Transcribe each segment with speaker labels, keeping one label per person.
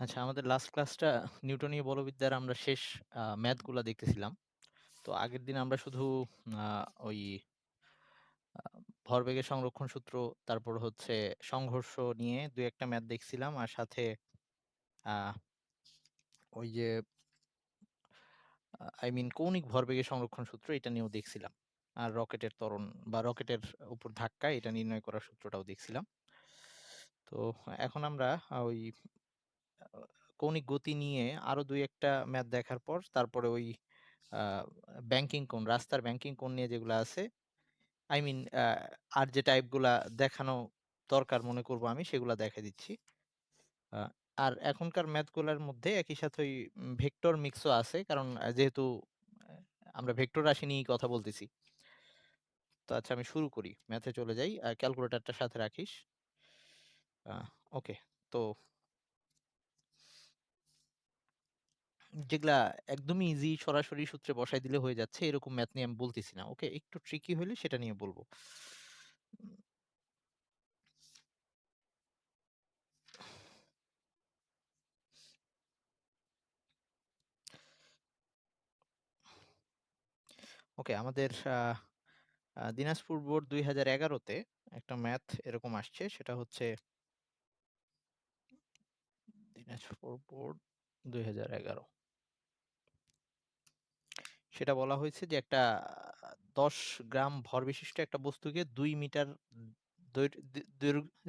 Speaker 1: আচ্ছা, আমাদের লাস্ট ক্লাসটা নিউটনীয় বলবিদ্যার আমরা শেষ ম্যাথ গুলা দেখতেছিলাম। তো আগের দিন আমরা শুধু ওই ভরবেগের সংরক্ষণ সূত্র, তারপর হচ্ছে সংঘর্ষ নিয়ে দুই একটা ম্যাথ দেখছিলাম, আর সাথে আহ, ওই যে কৌণিক ভরবেগের সংরক্ষণ সূত্র এটা নিয়েও দেখছিলাম। আর রকেটের ত্বরণ বা রকেটের উপর ধাক্কা এটা নির্ণয় করার সূত্রটাও দেখছিলাম। তো এখন আমরা ওই কৌণিক গতি নিয়ে আরো দুই একটা ম্যাথ দেখার পর তারপরে ওই ব্যাংকিং কোণ, রাস্তার ব্যাংকিং কোণ নিয়ে যেগুলো আছে, আই মিন আর যে টাইপগুলা দেখানো দরকার মনে করব আমি সেগুলা দেখা দিচ্ছি। আহ, আর এখনকার ম্যাথগুলোর মধ্যে একই সাথে ওই ভেক্টর মিক্সও আছে, কারণ যেহেতু আমরা ভেক্টর রাশি নিয়েই কথা বলতেছি। তো আচ্ছা, আমি শুরু করি, ম্যাথে চলে যাই, ক্যালকুলেটরটা সাথে রাখিস। ওকে। তো যেগুলা একদমই ইজি, সরাসরি সূত্রে বসাই দিলে হয়ে যাচ্ছে এরকম ম্যাথ নিয়ে আমি বলতেছি না। ওকে, একটু ট্রিকি হলে সেটা নিয়ে বলবো। ওকে, আমাদের দিনাজপুর বোর্ড 2011-তে একটা ম্যাথ এরকম আসছে, সেটা হচ্ছে দিনাজপুর বোর্ড 2011। সেটা বলা হয়েছে যে একটা 10 গ্রাম ভর বিশিষ্ট একটা বস্তুকে 2 মিটার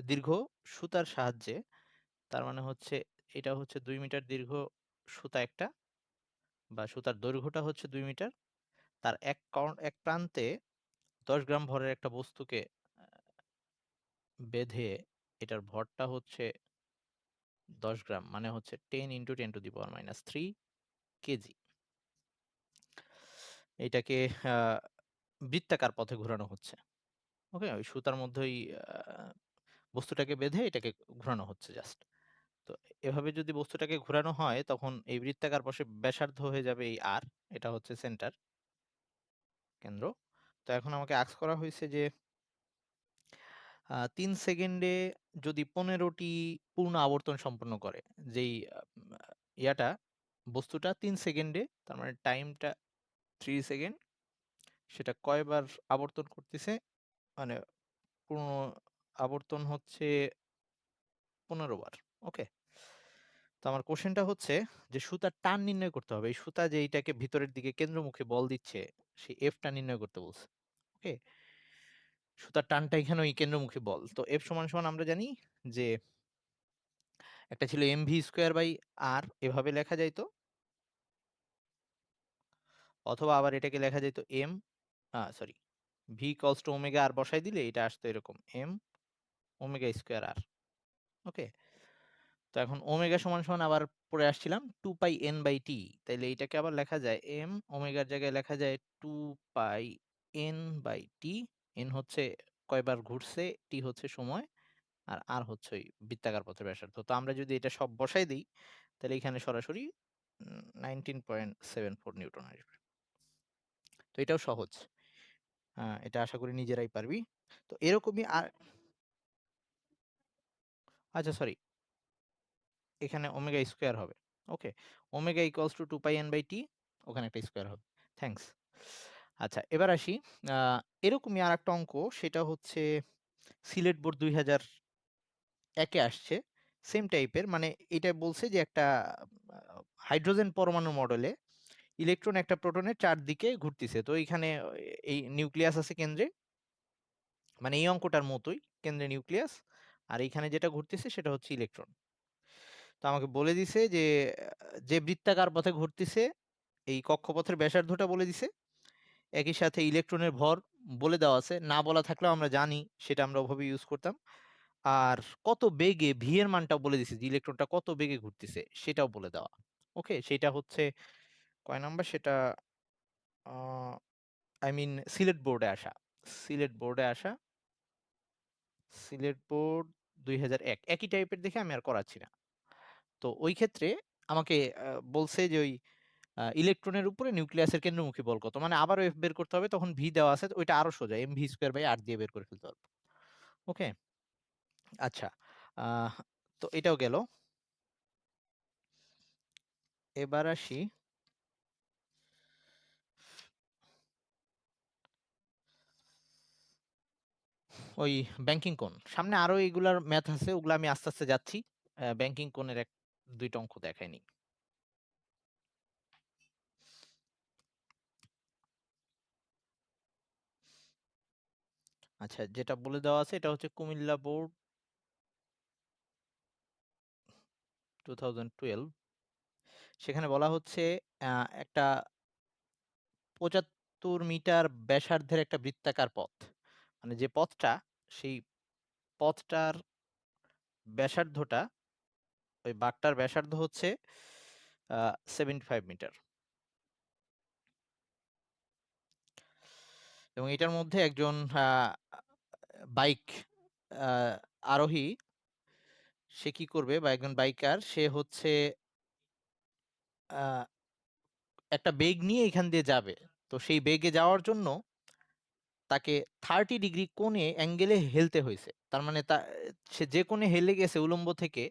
Speaker 1: দীর্ঘ সুতার সাহায্যে, তার মানে হচ্ছে এটা হচ্ছে 2 মিটার দীর্ঘ সুতা একটা, বা সুতার দৈর্ঘ্যটা হচ্ছে 2 মিটার, তার এক প্রান্তে 10 গ্রাম ভরের একটা বস্তুকে বেঁধে এটার ভরটা হচ্ছে 10 গ্রাম, মানে হচ্ছে 10 × 10⁻³ কেজি। এটাকে বৃত্তাকার পথে ঘোরানো হচ্ছে। ওকে, ওই সুতার মধ্যেই বস্তুটাকে বেঁধে এটাকে ঘোরানো হচ্ছে জাস্ট। তো এভাবে যদি বস্তুটাকে ঘোরানো হয় তখন এই বৃত্তাকার পথে ব্যাসার্ধ হয়ে যাবে এই আর, এটা হচ্ছে সেন্টার, কেন্দ্র। তো এখন আমাকে আস্ক করা হয়েছে যে 3 সেকেন্ডে যদি 15টি পূর্ণ আবর্তন সম্পন্ন করে, যেই ইয়াটা বস্তুটা 3 সেকেন্ডে, তার মানে টাইমটা 3 সেকেন্ড, সেটা কয়বার আবর্তন করতেছে, মানে পূর্ণ আবর্তন হচ্ছে 15 বার। ওকে, তো আমার কোশ্চেনটা হচ্ছে যে সুতার টান নির্ণয় করতে হবে। এই সুতা যে এইটাকে ভিতরের দিকে কেন্দ্রমুখী বল দিচ্ছে, সেই এফটা নির্ণয় করতে বলছে। ওকে, সুতার টানটা এখানে ওই কেন্দ্রমুখী বল, তো এফ সমান সমান আমরা জানি যে একটা ছিল mv²/r, এভাবে লেখা যাইতো, অথবা আবার এটাকে লেখা যাইতো সরি, v=ω আর বসাই দিলে এটা আসতো এরকম m⍵²r। ওকে, তো এখন ওমেগা সমান সমান আবার পড়ে আসছিলাম 2πn/t, তাইলে এইটাকে আবার লেখা যায় ওমেগার জায়গায় লেখা যায় 2πn/t। এন হচ্ছে কয়বার ঘুরছে, টি হচ্ছে সময়, আর আর হচ্ছে ওই বৃত্তাকার পথের ব্যাসার্ধ। তো আমরা যদি এটা সব বসাই দিই তাহলে এখানে সরাসরি 19.74 নিউটন আসবে। তো এটাও সহজ, এটা আশা করি নিজেরাই পারবি। তো এরকমই আর, আচ্ছা সরি, এখানে ω² হবে। ওকে, ω=2πn/t, ওখানে একটা স্কোয়ার হবে। থ্যাঙ্কস। আচ্ছা, এবার আসি, এরকমই আর একটা অঙ্ক, সেটা হচ্ছে সিলেট বোর্ড 2001-এ আসছে, সেম টাইপের। মানে এটা বলছে যে একটা হাইড্রোজেন পরমাণু মডেলে ইলেকট্রন একটা প্রোটনের চারদিকে ঘুরতেছে। তো এখানে এই নিউক্লিয়াস আছে কেন্দ্রে, মানে এই অঙ্কটার মতোই, কেন্দ্রে নিউক্লিয়াস, আর এইখানে যেটা ঘুরতেছে সেটা হচ্ছে ইলেকট্রন। তো আমাকে বলে দিছে যে যে বৃত্তাকার পথে ঘুরতেছে এই কক্ষপথের ব্যাসার্ধটা বলে দিছে, একই সাথে ইলেকট্রনের ভর বলে দেওয়া আছে, না বলা থাকলেও আমরা জানি, সেটা আমরা ওভাবে ইউজ করতাম। আর কত বেগে ভি এর মানটাও বলে দিছে, যে ইলেকট্রনটা কত বেগে ঘুরতেছে সেটাও বলে দেওয়া। ওকে, সেটা হচ্ছে কয় নাম্বার, সেটা সিলেট বোর্ডে আসা, সিলেট বোর্ডে আসা, সিলেট বোর্ড 2001, একই টাইপের দেখে আমি আর করাচ্ছি না। তো ওই ক্ষেত্রে আমাকে বলছে যে ওই ইলেকট্রনের উপরে নিউক্লিয়াসের কেন্দ্রমুখী বল কত, মানে আবারও এফ বের করতে হবে, তখন ভি দেওয়া আছে, তো ওইটা আরো সোজা, mv²/r দিয়ে বের করে ফেলতে পারবো। ওকে, আচ্ছা, আহ, তো এটাও গেল। এবার আসি ওই ব্যাংকিং কোণ। সামনে আরো এগুলার ম্যাথ আছে, ওগুলো আমি আস্তে আস্তে যাচ্ছি। ব্যাংকিং কোণের দুইটা অঙ্ক দেখায়নি। আচ্ছা, যেটা বলে দেওয়া আছে এটা হচ্ছে কুমিল্লা বোর্ড 2012। সেখানে বলা হচ্ছে একটা 75 মিটার ব্যাসার্ধের একটা বৃত্তাকার পথ, মানে যে পথটা, সেই পথটার ব্যাসার্ধটা, ওই বাঁকটার ব্যাসার্ধ হচ্ছে 75 মিটার, এবং এটার মধ্যে একজন বাইক আরোহী, সে কি করবে, বা একজন বাইকার, সে হচ্ছে আহ, একটা বেগ নিয়ে এখান দিয়ে যাবে। তো সেই বেগে যাওয়ার জন্য তাকে 30 ডিগ্রি কোণে অ্যাঙ্গেলে হেলতে হয়েছে। তার মানে সে যে কোণে হেলে গেছে উলম্ব থেকে,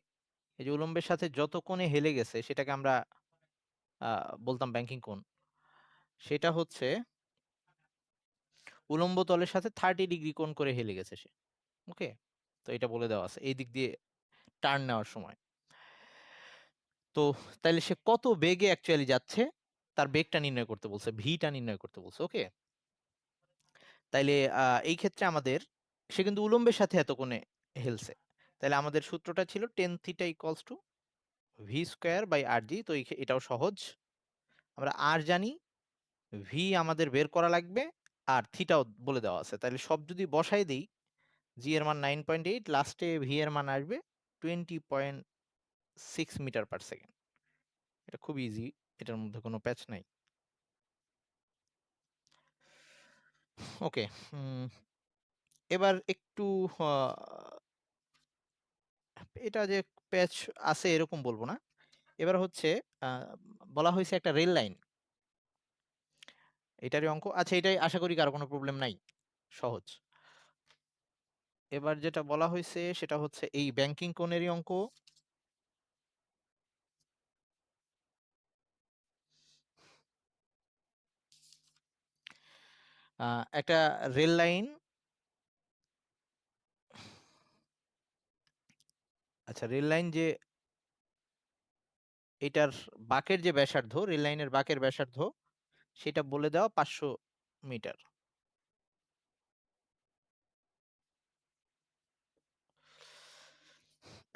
Speaker 1: এই যে উলম্বের সাথে যত কোণে হেলে গেছে সেটাকে আমরা বলতাম ব্যাংকিং কোণ। সেটা হচ্ছে উলম্ব তলের সাথে 30 ডিগ্রি কোণ করে হেলে গেছে সে। ওকে, তো এটা বলে দেওয়া আছে এই দিক দিয়ে টার্ন নেওয়ার সময়। তো তাইলে সে কত বেগে অ্যাকচুয়ালি যাচ্ছে তার বেগটা নির্ণয় করতে বলছে, ভিটা নির্ণয় করতে বলছে। ওকে, তাইলে এই ক্ষেত্রে আমাদের, সে কিন্তু উলম্বের সাথে এত কোণে হেলছে, তাহলে আমাদের সূত্রটা ছিল tan theta equals to v square by r g. তো এটাও সহজ, আমরা আর জানি, ভি আমাদের বের করা লাগবে, আর থিটাও বলে দেওয়া আছে। তাহলে সব যদি বসাই দিই, জি এর মান 9.8, লাস্টে ভি এর মান আসবে 20.6 মিটার পার সেকেন্ড। এটা খুব ইজি, এটার মধ্যে কোনো প্যাচ নাই। ওকে, এবার একটু এটা যে প্যাচ আছে এরকম বলবো না। এবার হচ্ছে আহ, বলা হয়েছে একটা রেল লাইন, এটারই অঙ্ক। আচ্ছা, এটাই আশা করি কারো কোনো প্রবলেম নাই, সহজ। এবার যেটা বলা হয়েছে সেটা হচ্ছে এই ব্যাংকিং কোণেরই অঙ্ক। একটা রেল লাইন, আচ্ছা রেল লাইন যে এটার বাঁকের যে ব্যাসার্ধ, রেল লাইনের বাঁকের ব্যাসার্ধ, সেটা বলে দেওয়া 500 মিটার।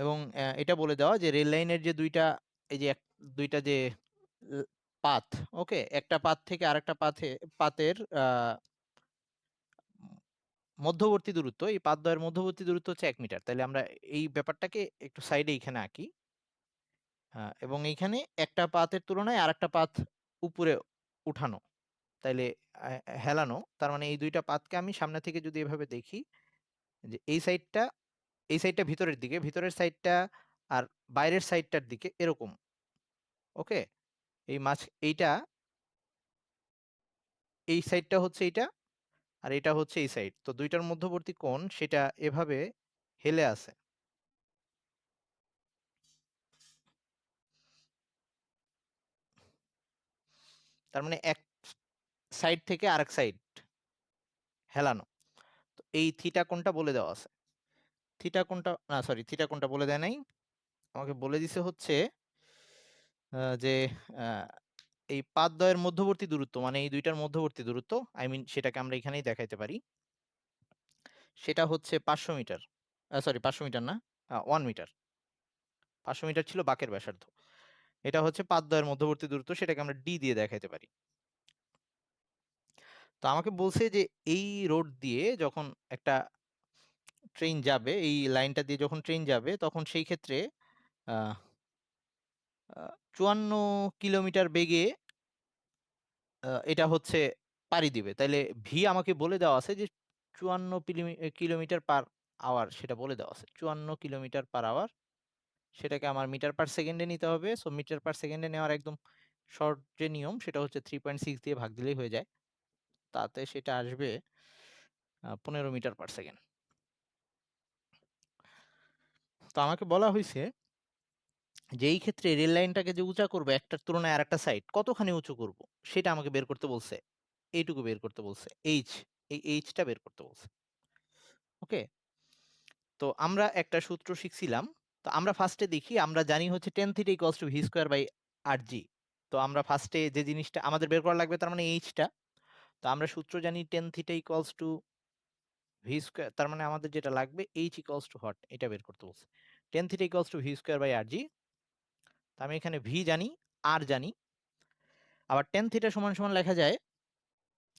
Speaker 1: এবং এটা বলে দেওয়া যে রেল লাইনের যে দুইটা, এই যে দুইটা যে পাথ, ওকে, একটা পাথ থেকে আরেকটা পাথের মধ্যবর্তী দূরত্ব, এই পাথদ্বয়ের মধ্যবর্তী দূরত্ব হচ্ছে 1 মিটার। তাহলে আমরা এই ব্যাপারটাকে একটু সাইডে এখানে আঁকি। এবং এইখানে একটা পাথের তুলনায় আরেকটা পাথ উপরে উঠানো, তাইলে হেলানো। তার মানে এই দুইটা পাথকে আমি সামনে থেকে যদি এভাবে দেখি, যে এই সাইডটা ভিতরের দিকে, ভিতরের সাইডটা আর বাইরের সাইডটার দিকে এরকম। ওকে, এই এইটা, এই সাইডটা হচ্ছে এইটা, আর এটা হচ্ছে এই সাইড। তো দুইটার মধ্যবর্তী কোণ সেটা এভাবে হেলে আছে। তার মানে এক সাইড থেকে আরেক সাইড হেলানো। তো এই থিটা কোণটা বলে দেওয়া আছে। থিটা কোণটা, না সরি, থিটা কোণটা বলে দেয় নাই, আমাকে বলে দিছে হচ্ছে যে আহ, এই পাদদ্বয়ের মধ্যবর্তী দূরত্ব, মানে এই দুইটার মধ্যবর্তী দূরত্ব, আই মিন সেটাকে আমরা এখানেই দেখাইতে পারি। সেটা হচ্ছে 500 মিটার, সরি 500 মিটার না, 1 মিটার। 500 মিটার ছিল বাঁকের ব্যাসার্ধ, এটা হচ্ছে পাদদ্বয়ের মধ্যবর্তী দূরত্ব, সেটাকে আমরা ডি দিয়ে দেখাইতে পারি। তো আমাকে বলছে যে এই রোড দিয়ে যখন একটা ট্রেন যাবে, এই লাইনটা দিয়ে যখন ট্রেন যাবে, তখন সেই ক্ষেত্রে 54 কিলোমিটার বেগে এটা হচ্ছে পাড়ি দিবে। তাইলে ভি আমাকে বলে দেওয়া আছে যে 54 কিলোমিটার পার আওয়ার, সেটা বলে দেওয়া আছে 54 কিলোমিটার পার আওয়ার। সেটাকে আমার মিটার পার সেকেন্ডে নিতে হবে। সো মিটার পার সেকেন্ডে নেওয়ার একদম শর্ট যে নিয়ম, সেটা হচ্ছে 3.6 দিয়ে ভাগ দিলেই হয়ে যায়। তাতে সেটা আসবে 15 মিটার পার সেকেন্ড। তো আমাকে বলা হয়েছে যে এই ক্ষেত্রে রেল লাইনটাকে যে উঁচা করবো একটার তুলনায় আরেকটা সাইড কতখানি উঁচু করব সেটা আমাকে বের করতে বলছে। এইটুকু বের করতে বলছে, এইচ, এই এইচটা বের করতে বলছে। ওকে, তো আমরা একটা সূত্র শিখছিলাম। তো আমরা ফার্স্টে দেখি, আমরা জানি হচ্ছে tan theta equals to v square by r g. তো আমরা ফার্স্টে যে জিনিসটা আমাদের বের করা লাগবে তার মানে এইচটা। তো আমরা সূত্র জানি ten theta equals to v square, তার মানে আমাদের যেটা লাগবে এইচ ইকুয়ালস টু হট, এটা বের করতে বলছে। Tan theta equals to v square by r g. তো আমি এখানে ভি জানি, আর জানি। আবার টেন থিটা সমান সমান লেখা যায়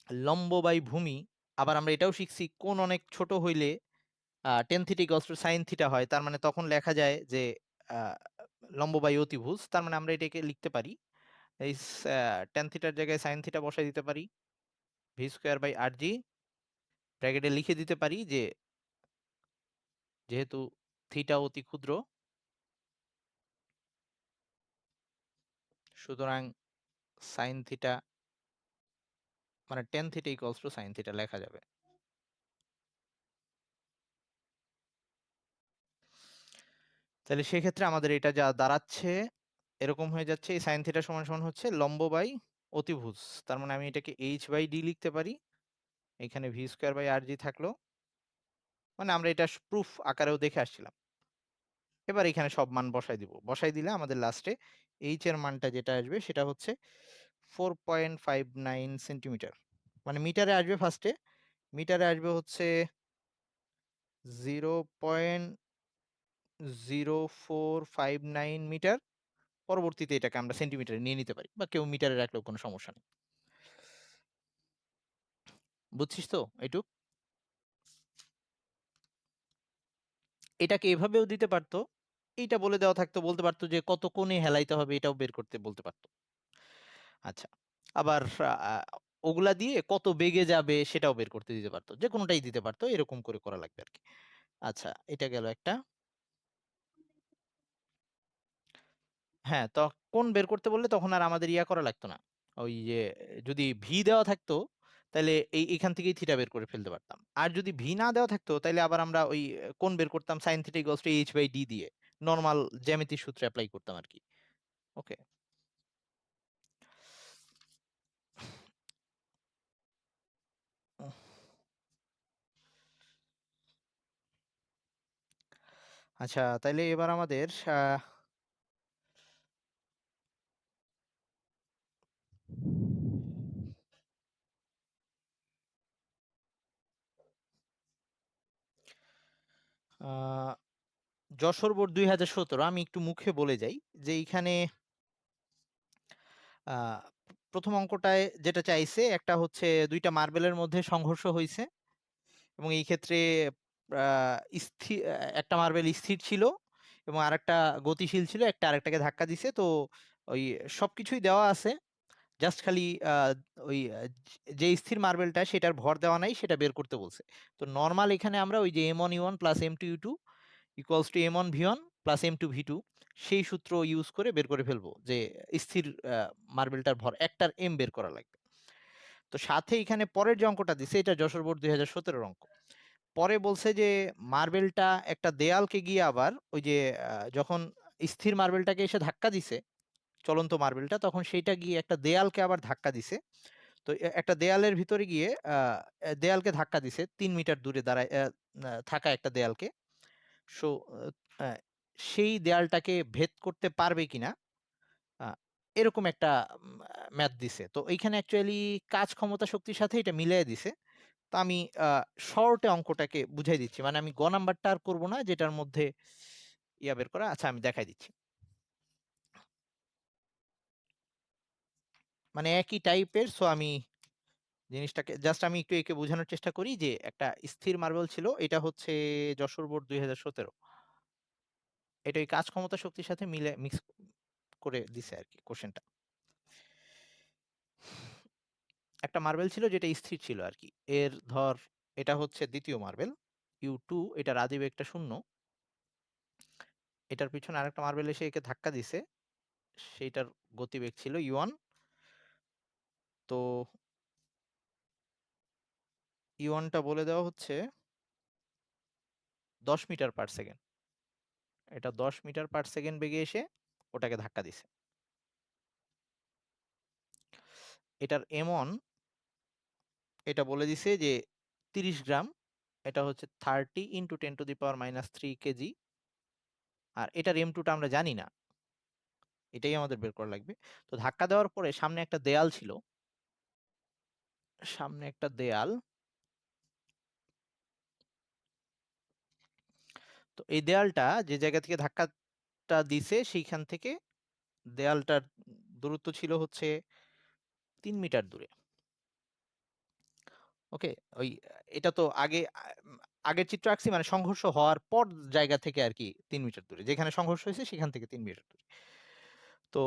Speaker 1: লম্ব বাই ভূমি। আবার আমরা এটাও শিখছি কোণ অনেক ছোট হইলে ten theta equals two sine theta হয়, তার মানে তখন লেখা যায় যে আহ, লম্ব বাই অতিভুজ। তার মানে আমরা এটাকে লিখতে পারি এই টেন থিটার জায়গায় সাইন থিটা বসাই দিতে পারি, ভি স্কোয়ার বাই আর জি। ব্র্যাকেটে লিখে দিতে পারি যে যেহেতু থিটা অতি ক্ষুদ্র, সুতরাং সাইন থিটা মানে ten theta equals two sine theta লেখা যাবে। তাহলে সেক্ষেত্রে আমাদের এটা যা দাঁড়াচ্ছে এরকম হয়ে যাচ্ছে, এই সাইন থিটা সমান সমান হচ্ছে লম্ব বাই অতিভুজ। তার মানে আমি এটাকে এইচ বাই ডি লিখতে পারি। এখানে ভি স্কোয়ার বাই আর জি থাকলো, মানে আমরা এটা প্রুফ আকারেও দেখে আসছিলাম। এবার এখানে সব মান বসাই দিব, বসাই দিলে আমাদের লাস্টে এইচ এর মানটা যেটা আসবে সেটা হচ্ছে 4.59 সেন্টিমিটার। মানে মিটারে আসবে ফার্স্টে, মিটারে আসবে হচ্ছে 0.0459 মিটার। পরবর্তীতে এটাকে আমরা সেন্টিমিটারে নিয়ে নিতে পারি, বা কেউ মিটারে রাখলেও কোনো সমস্যা নেই। বুঝছিস তো এইটুক? এটাকে এভাবেও দিতে পারতো, এইটা বলে দেওয়া থাকতো, বলতে পারতো যে কত কোণে হেলাইতে হবে এটাও বের করতে বলতে পারতো। আচ্ছা, আবার আহ, ওগুলা দিয়ে কত বেগে যাবে সেটাও বের করতে দিতে পারতো, যে কোনোটাই দিতে পারতো, এরকম করে করা লাগবে আর কি। আচ্ছা, এটা গেল একটা। হ্যাঁ, তো কোণ বের করতে বললে তখন আর আমাদের ইয়া করা লাগতো না। ওই যে যদি ভি দেওয়া থাকতো তাহলে এখান থেকেই থিটা বের করে ফেলতে পারতাম। আর যদি ভি না দেওয়া থাকতো তাহলে আবার আমরা ওই কোণ বের করতাম sine theta equals to h by d দিয়ে, নর্মাল জ্যামিতির সূত্রে অ্যাপ্লাই করতাম আর কি। ওকে, আচ্ছা তাইলে এবার আমাদের আহ, যশোর বোর্ড 2017, আমি একটু মুখে বলে যাই যে এইখানে আহ, প্রথম অঙ্কটায় যেটা চাইছে একটা হচ্ছে দুইটা মার্বেলের মধ্যে সংঘর্ষ হয়েছে, এবং এই ক্ষেত্রে স্থির একটা মার্বেল স্থির ছিল এবং আরেকটা গতিশীল ছিল, একটা আরেকটাকে ধাক্কা দিছে। তো ওই সবকিছুই দেওয়া আছে, জাস্ট খালি ওই যে স্থির মার্বেলটা সেটার ভর দেওয়া নাই সেটা বের করতে বলছে। তো নর্মাল এখানে আমরা ওই যে M1U1 plus M2U2 equals to M1V1 plus M2V2 সেই সূত্র ইউজ করে বের করে ফেলবো যে স্থির মার্বেলটার ভর একটার এম বের করা লাগবে। তো সাথে এখানে পরের যে অঙ্কটা দিছে এটা যশোর বোর্ড 2017 অঙ্ক। পরে বলছে যে মার্বেলটা একটা দেয়ালকে গিয়ে আবার ওই যে যখন স্থির মার্বেলটাকে এসে ধাক্কা দিছে চলন্ত মার্বেলটা, তখন সেইটা গিয়ে একটা দেয়ালকে আবার ধাক্কা দিছে। তো একটা দেয়ালের ভিতরে গিয়ে দেয়ালকে ধাক্কা দিছে 3 মিটার দূরে দাঁড়ায় থাকা একটা দেয়ালকে। সো সেই দেয়ালটাকে ভেদ করতে পারবে কিনা আহ, এরকম একটা ম্যাথ দিছে। তো এইখানে অ্যাকচুয়ালি কাজ ক্ষমতা শক্তির সাথে এটা মিলিয়ে দিছে। তো আমি শর্টে অঙ্কটাকে বুঝাই দিচ্ছি, মানে আমি গ নাম্বারটা আর করবো না যেটার মধ্যে ইয়া বের করা। আচ্ছা, আমি দেখাই দিচ্ছি। মানে একই টাইপের। সো আমি জিনিসটাকে জাস্ট আমি একটু একে বোঝানোর চেষ্টা করি যে একটা স্থির মার্বেল ছিল, এটা হচ্ছে যশোর বোর্ড 2017, এটা ওই কাজ ক্ষমতা শক্তির সাথে মিলে মিক্স করে দিছে আর কি কোশ্চেনটা। একটা মার্বেল ছিল যেটা স্থির ছিল আর কি। এর ধর এটা হচ্ছে দ্বিতীয় মার্বেল U2, এটা রাজীব একটা শূন্য, এটার পিছনে আরেকটা মার্বেল এসে একে ধাক্কা দিছে, সেইটার গতিবেগ ছিল U1। তো U1টা বলে দেওয়া হচ্ছে 10 মিটার পার সেকেন্ড। এটা 10 মিটার পার সেকেন্ড বেগে এসে ওটাকে ধাক্কা দিছে। এটার M1 এটা বলে দিছে যে 30 গ্রাম, এটা হচ্ছে 30 × 10⁻³ কেজি। আর এটার M2টা আমরা জানি না, এটাই আমাদের বের করা লাগবে। তো ধাক্কা দেওয়ার পরে সামনে একটা দেয়াল ছিল, সামনে একটা দেয়াল, তো এই দেয়ালটা যে জায়গা থেকে ধাক্কাটা দিছে সেইখান থেকে দেয়ালটার দূরত্ব ছিল হচ্ছে 3 মিটার দূরে। ওকে, ওই এটা তো আগের চিত্র আঁকছি, মানে সংঘর্ষ হওয়ার পর জায়গা থেকে আর কি 3 মিটার দূরে, যেখানে সংঘর্ষ হয়েছে সেখান থেকে 3 মিটার দূরে। তো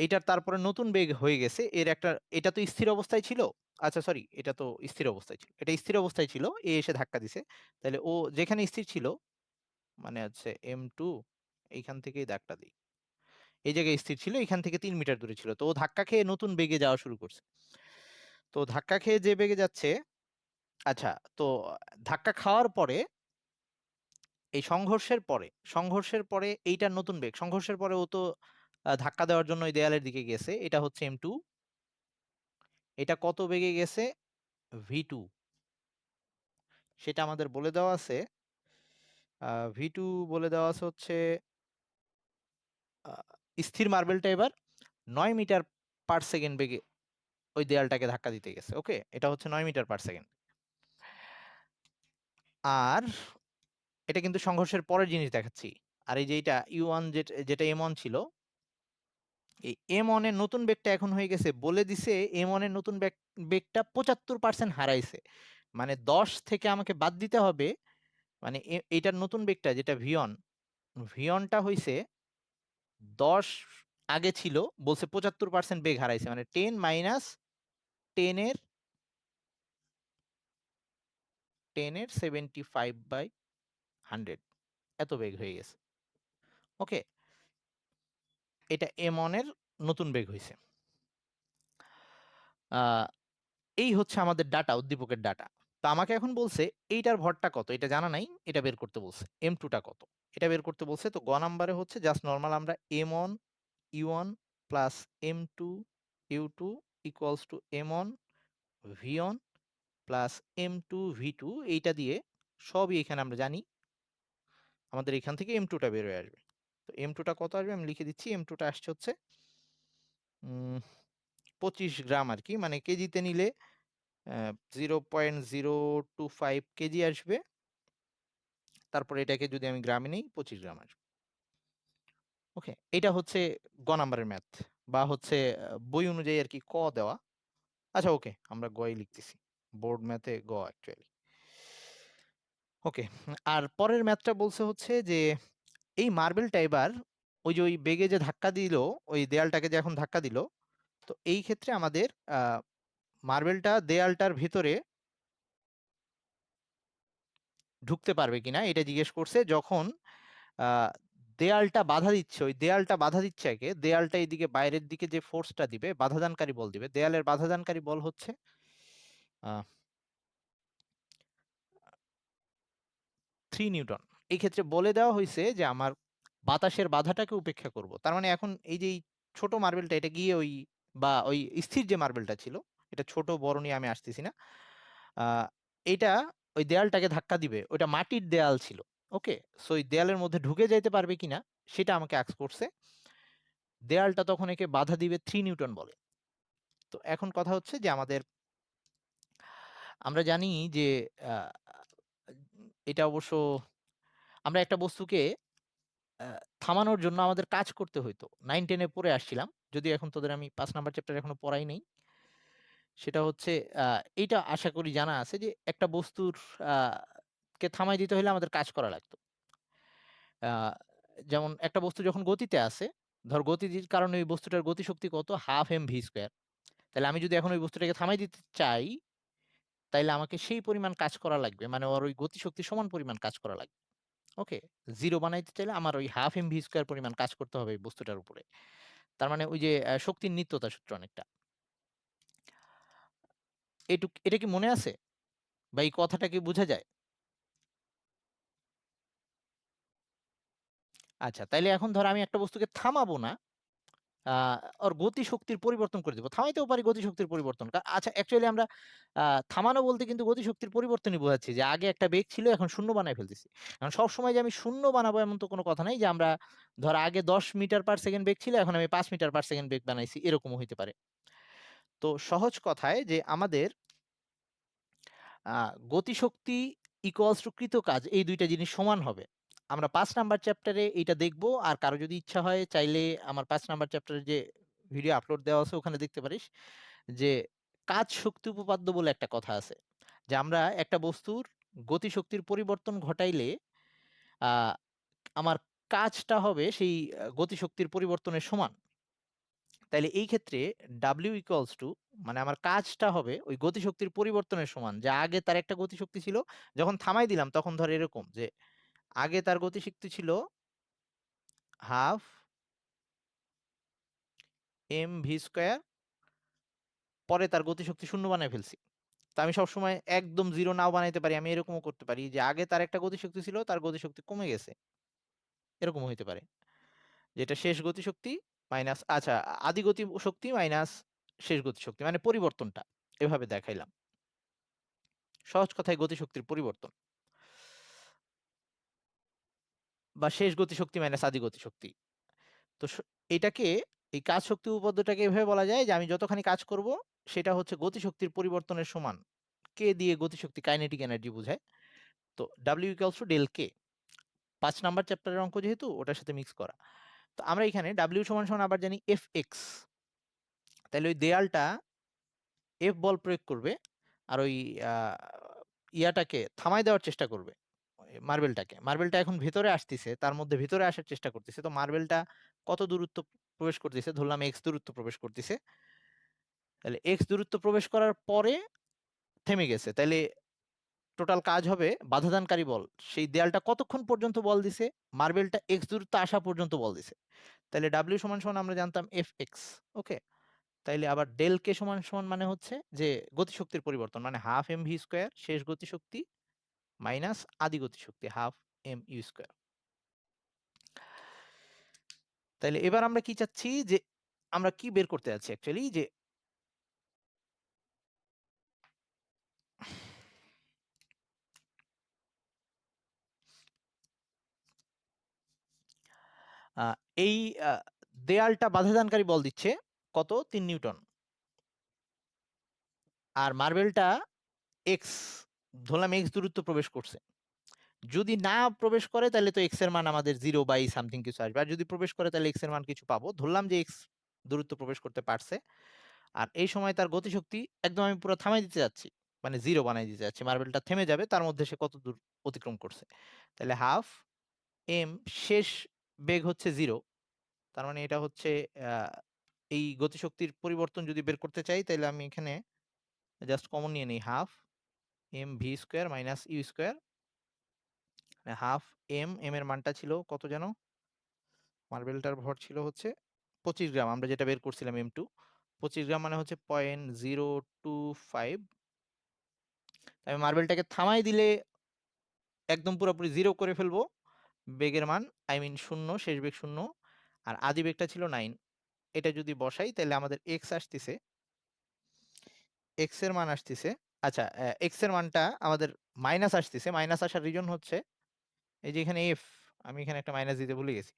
Speaker 1: এইটার তারপরে নতুন বেগ হয়ে গেছে এর একটা, এটা তো স্থির অবস্থায় ছিল, আচ্ছা সরি, এটা তো স্থির অবস্থায় ছিল, এটা স্থির অবস্থায় ছিল, এ এসে ধাক্কা দিছে, তাহলে ও যেখানে স্থির ছিল, মানে হচ্ছে M2, এইখান থেকেই দাগটা দিই, এই জায়গায় স্থির ছিল, এখান থেকে 3 মিটার দূরে ছিল, তো ও ধাক্কা খেয়ে নতুন বেগে যাওয়া শুরু করছে। তো ধাক্কা খেয়ে যে বেগে যাচ্ছে, আচ্ছা, তো ধাক্কা খাওয়ার পরে এই সংঘর্ষের পরে এইটার নতুন বেগ, সংঘর্ষের পরে ও তো ধাক্কা দেওয়ার জন্য ওই দেয়ালের দিকে গেছে, এটা হচ্ছে M2, এটা কত বেগে গেছে V2, সেটা আমাদের বলে দেওয়া আছে। V2 বলে দেওয়া আছে হচ্ছে স্থির মার্বেলটা এবার 9 মিটার পার সেকেন্ড বেগে ওই দেয়ালটাকে ধাক্কা দিতে গেছে। ওকে, এটা হচ্ছে 9 মিটার পার সেকেন্ড। আর এটা কিন্তু সংঘর্ষের পরের জিনিস দেখাচ্ছি। আর এই যে এটা U1 যেটা M1 ছিল, এই M1 এর নতুন বেগটা এখন হয়ে গেছে, বলে দিছে M1 এর নতুন বেগটা 75% হারাইছে, মানে 10 থেকে আমাকে বাদ দিতে হবে, মানে এইটার নতুন বেগটা যেটা V1টা হইছে 10 আগে ছিল, বলছে 75% বেগ হারাইছে, মানে 10 মাইনাস 10 এর 75/100 এত বেগ হয়ে গেছে। ওকে, এটা M1 এর নতুন বেগ হয়েছে। এই হচ্ছে আমাদের ডাটা, উদ্দীপকের ডাটা। তো আমাকে এখন বলছে এইটার ভরটা কত, এটা জানা নাই, এটা বের করতে বলছে। M2টা কত এটা বের করতে বলছে। তো গ নাম্বারে হচ্ছে জাস্ট নর্মাল আমরা M1 U1 plus M2 U2 equals to M1 V1 plus M2 V2, এইটা দিয়ে সবই এখানে আমরা জানি, আমাদের এখান থেকে M2টা বের হয়ে আসবে। তো M2টা কত আসবে আমি লিখে দিচ্ছি, M2টা আসছে হচ্ছে 25 গ্রাম আর কি, মানে কেজিতে নিলে 0.025 কেজি আসবে। তারপর এটাকে যদি আমি গ্রামে নিই 25 গ্রাম আসবে। ওকে, এটা হচ্ছে গ নাম্বারের ম্যাথ, বা হচ্ছে বই অনুযায়ী আর কি ক দেওয়া। আচ্ছা ওকে, আমরা গই লিখতেছি, বোর্ড ম্যাথে গ অ্যাকচুয়ালি। ওকে, আর পরের ম্যাথটা বলছে হচ্ছে যে এই মার্বেলটা এবার ওই যে ওই বেগে যে ধাক্কা দিল, ওই দেয়ালটাকে যে এখন ধাক্কা দিল, তো এই ক্ষেত্রে আমাদের মার্বেলটা দেয়ালটার ভিতরে ঢুকতে পারবে কিনা এটা জিজ্ঞেস করছে, যখন আহ, দেয়ালটা বাধা দিচ্ছে, ওই দেয়ালটা বাধা দিচ্ছে একে, দেয়ালটা এইদিকে বাইরের দিকে যে ফোর্সটা দিবে, বাধাদানকারী বল দিবে, দেয়ালের বাধাদানকারী বল হচ্ছে 3 নিউটন। এই ক্ষেত্রে বলে দেওয়া হয়েছে যে আমার বাতাসের বাধাটাকে উপেক্ষা করব, তার মানে এখন এই যে এই ছোট মার্বেলটা এটা গিয়ে ওই, বা ওই স্থির যে মার্বেলটা ছিল, এটা ছোট বড় নিয়ে আমি আসতেছি না, আহ এটা ওই দেয়ালটাকে ধাক্কা দিবে, ওটা মাটির দেয়াল ছিল। ওকে, সো ওই দেয়ালের মধ্যে ঢুকে যাইতে পারবে কিনা সেটা আমাকে আস্ক করছে। দেয়ালটা তখন একে বাধা দিবে 3 নিউটন বলে। তো এখন কথা হচ্ছে যে আমরা জানি যে আহ, এটা অবশ্য আমরা একটা বস্তুকে থামানোর জন্য আমাদের কাজ করতে হইতো, 9-10-এ পড়ে আসছিলাম, যদি এখন তোদের আমি 5 নাম্বার চ্যাপ্টার এখনো পড়াই নেই। সেটা হচ্ছে এইটা আশা করি জানা আছে যে একটা বস্তুর কে থামাই দিতে হলে আমাদের কাজ করা লাগতো। আহ, যেমন একটা বস্তু যখন গতিতে আছে, ধর গতির কারণে ওই বস্তুটার গতিশক্তি কত, 12 mv²। তাহলে আমি যদি এখন ওই বস্তুটাকে থামাই দিতে চাই, তাইলে আমাকে সেই পরিমাণ কাজ করা লাগবে, মানে ওর ওই গতিশক্তি সমান পরিমাণ কাজ করা লাগবে। ওকে, জিরো বানাইতে চাইলে আমার ওই 12 mv² পরিমাণ কাজ করতে হবে এই বস্তুটার উপরে। তার মানে ওই যে শক্তির নিত্যতা সূত্র অনেকটা, এটা কি মনে আছে, বা এই কথাটা কি বোঝা যায়? আচ্ছা, তাইলে এখন ধর আমি একটা বস্তুকে থামাবো না, ওর গতি শক্তির পরিবর্তন করে দেবো। থামাইতেও পারি গতি শক্তির পরিবর্তন। আচ্ছা, অ্যাকচুয়ালি আমরা থামানো বলতে কিন্তু গতি শক্তির পরিবর্তনই বোঝাচ্ছি, যে আগে একটা বেগ ছিল এখন শূন্য বানায় ফেলতেছি। এখন সবসময় যে আমি শূন্য বানাবো এমন তো কোনো কথা নাই, যে আমরা ধর আগে 10 মিটার পার সেকেন্ড বেগ ছিল, এখন আমি 5 মিটার পার সেকেন্ড বেগ বানাইছি, এরকমও হইতে পারে। তো সহজ কথায় যে আমাদের গতিশক্তি ইকুয়ালস টু কৃত কাজ, এই দুইটা জিনিস সমান হবে। আমরা 5 নাম্বার চ্যাপ্টারে এইটা দেখবো, আর কারো যদি ইচ্ছা হয় চাইলে আমার 5 নাম্বার চ্যাপ্টারে যে ভিডিও আপলোড দেওয়া আছে ওখানে দেখতে পারিস, যে কাজ শক্তি উপপাদ্য বলে একটা কথা আছে, যে আমরা একটা বস্তুর গতিশক্তির পরিবর্তন ঘটাইলে আহ, আমার কাজটা হবে সেই গতিশক্তির পরিবর্তনের সমান। তাইলে এই ক্ষেত্রে ডাব্লিউ ইকুয়ালস টু, মানে আমার কাজটা হবে ওই গতিশক্তির পরিবর্তনের সমান, যে আগে তার একটা গতিশক্তি ছিল, যখন থামাই দিলাম তখন ধর এরকম যে আগে তার গতিশক্তি ছিল হাফ এম ভি স্কোয়ার, পরে তার গতিশক্তি শূন্য বানায় ফেলছি। তো আমি সবসময় একদম জিরো নাও বানাইতে পারি, আমি এরকমও করতে পারি যে আগে তার একটা গতিশক্তি ছিল, তার গতিশক্তি কমে গেছে, এরকম হইতে পারে, যেটা শেষ গতিশক্তি মাইনাস, আচ্ছা, আদি গতি শক্তি মাইনাস শেষ গতিশক্তি, মানে পরিবর্তনটা এভাবে দেখাইলাম। সহজ কথায় গতিশক্তির পরিবর্তন, বা শেষ গতিশক্তি মাইনাস আদি গতিশক্তি। তো এটাকে, এই কাজ শক্তি উপপাদ্যটাকে এভাবে বলা যায় যে আমি যতখানি কাজ করব সেটা হচ্ছে গতিশক্তির পরিবর্তনের সমান। কে দিয়ে গতিশক্তি, কাইনেটিক এনার্জি বোঝায়। তো W equals to del K, 5 number চ্যাপ্টারের অঙ্ক যেহেতু ওটার সাথে মিক্স করা। তো আমরা এখানে ডাব্লিউ সমান সমান আবার জানি এফ এক্স, তাহলে ওই দেয়ালটা এফ বল প্রয়োগ করবে, আর ওই আহ, ইয়াটাকে থামাই দেওয়ার চেষ্টা করবে, মার্বেলটা এখন ভেতরে আসতেছে, তার মধ্যে ভেতরে আসার চেষ্টা করতেছে। তো মার্বেলটা কত দূরত্ব প্রবেশ করতেছে, ধরলাম এক্স দূরত্ব প্রবেশ করতেছে, তাহলে এক্স দূরত্ব প্রবেশ করার পরে থেমে গেছে, তাহলে টোটাল কাজ হবে বাধাদানকারী বল, সেই দেয়ালটা কতক্ষণ পর্যন্ত বল দিছে, মার্বেলটা এক্স দূরত্ব আসা পর্যন্ত বল দিছে। তাহলে ডাব্লিউ সমান সমান আমরা জানতাম এফ এক্স। ওকে, তাইলে আবার ডেল কে সমান সমান মানে হচ্ছে যে গতিশক্তির পরিবর্তন, মানে হাফ এম ভি স্কোয়ার শেষ গতিশক্তি মাইনাস আদি গতিশক্তি হাফ এম ইউ স্কোয়ার। তাইলে এবার আমরা কি চাচ্ছি, যে আমরা কি বের করতে যাচ্ছি অ্যাকচুয়ালি, যে আহ, এই আহ, দেয়ালটা বাধাদানকারী বল দিচ্ছে কত, 3 নিউটন, আর মার্বেলটা এক্স, ধরলাম এক্স দূরত্ব প্রবেশ করছে। যদি না প্রবেশ করে তাহলে তো এক্স এর মান আমাদের 0 বাই সামথিং কিছু আসবে, আর যদি প্রবেশ করে তাহলে এক্স এর মান কিছু পাবো। ধরলাম যে এক্স দূরত্ব প্রবেশ করতে পারছে, আর এই সময় তার গতিশক্তি একদম আমি পুরো থামাই দিতে যাচ্ছি, মানে জিরো বানাই দিতে যাচ্ছি, মার্বেলটা থেমে যাবে, তার মধ্যে সে কত দূর অতিক্রম করছে। তাহলে হাফ এম, শেষ বেগ হচ্ছে জিরো, তার মানে এটা হচ্ছে আহ, এই গতিশক্তির পরিবর্তন যদি বের করতে চাই তাহলে আমি এখানে জাস্ট কমন নিয়ে নিই, half m v square minus u square, half m, m এর মানটা ছিল কত যেন, মার্বেলটার ভর ছিল হচ্ছে 25 গ্রাম, আমরা যেটা বের করছিলাম M2, 25 গ্রাম মানে হচ্ছে 0.025। আমি মার্বেলটাকে থামাই দিলে একদম পুরোপুরি জিরো করে ফেলবো বেগের মান, আই মিন শূন্য, শেষ বেগ শূন্য, আর আদি বেগটা ছিল 9। এটা যদি বসাই তাহলে আমাদের এক্স আসতেছে, এক্স এর মান আসতেছে, আচ্ছা, এক্স এর মানটা আমাদের মাইনাস আসতেছে, মাইনাস আসার রিজন হচ্ছে এই যে এখানে এফ, আমি এখানে একটা মাইনাস দিতে ভুলে গেছি।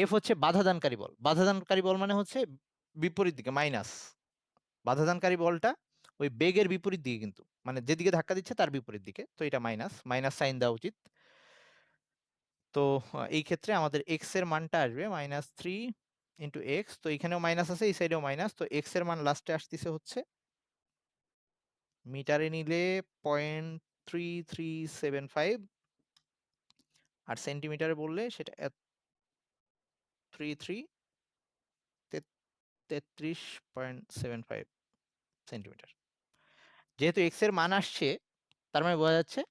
Speaker 1: এফ হচ্ছে বাধাদানকারী বল, বাধাদানকারী বল মানে হচ্ছে বিপরীত দিকে মাইনাস, বাধাদানকারী বলটা ওই বেগের বিপরীত দিকে কিন্তু, মানে যেদিকে ধাক্কা দিচ্ছে তার বিপরীত দিকে, তো এটা মাইনাস, মাইনাস সাইন দেওয়া উচিত। তো এই ক্ষেত্রে আমাদের এক্স এর মানটা আসবে -3 × এক্স, তো এখানেও মাইনাস আছে, এই সাইডেও মাইনাস, তো এক্স এর মান লাস্টে আসতেছে হচ্ছে মিটারে নিলে 0.3375, আর সেন্টিমিটারে বললে সেটা 33.75 সেন্টিমিটার। যেহেতু এক্স এর মান আসছে, তার মানে বোঝা যাচ্ছে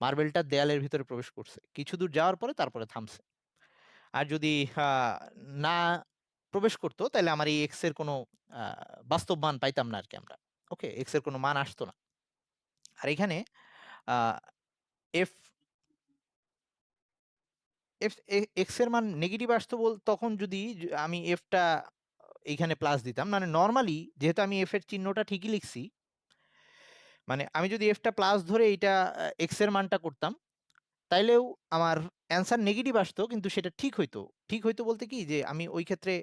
Speaker 1: মার্বেলটা দেয়ালের ভিতরে প্রবেশ করছে, কিছু দূর যাওয়ার পরে তারপরে থামছে। আর যদি না প্রবেশ করতো তাহলে আমার এই এক্স এর কোনো বাস্তব মান পাইতাম না আর কি আমরা। ওকে, এক্স এর কোনো মান আসতো না। আর এখানে এফ এক্স এর মান নেগেটিভ আসতো তখন যদি আমি এফটা এইখানে প্লাস দিতাম, মানে নর্মালি যেহেতু আমি এফ এর চিহ্নটা ঠিকই লিখছি, মানে আমি যদি এফটা প্লাস ধরে এইটা এক্স এর মানটা করতাম, তাইলেও আমার অ্যান্সার নেগেটিভ আসতো, কিন্তু সেটা ঠিক হইতো। ঠিক হইতো বলতে কি, যে আমি ওই ক্ষেত্রে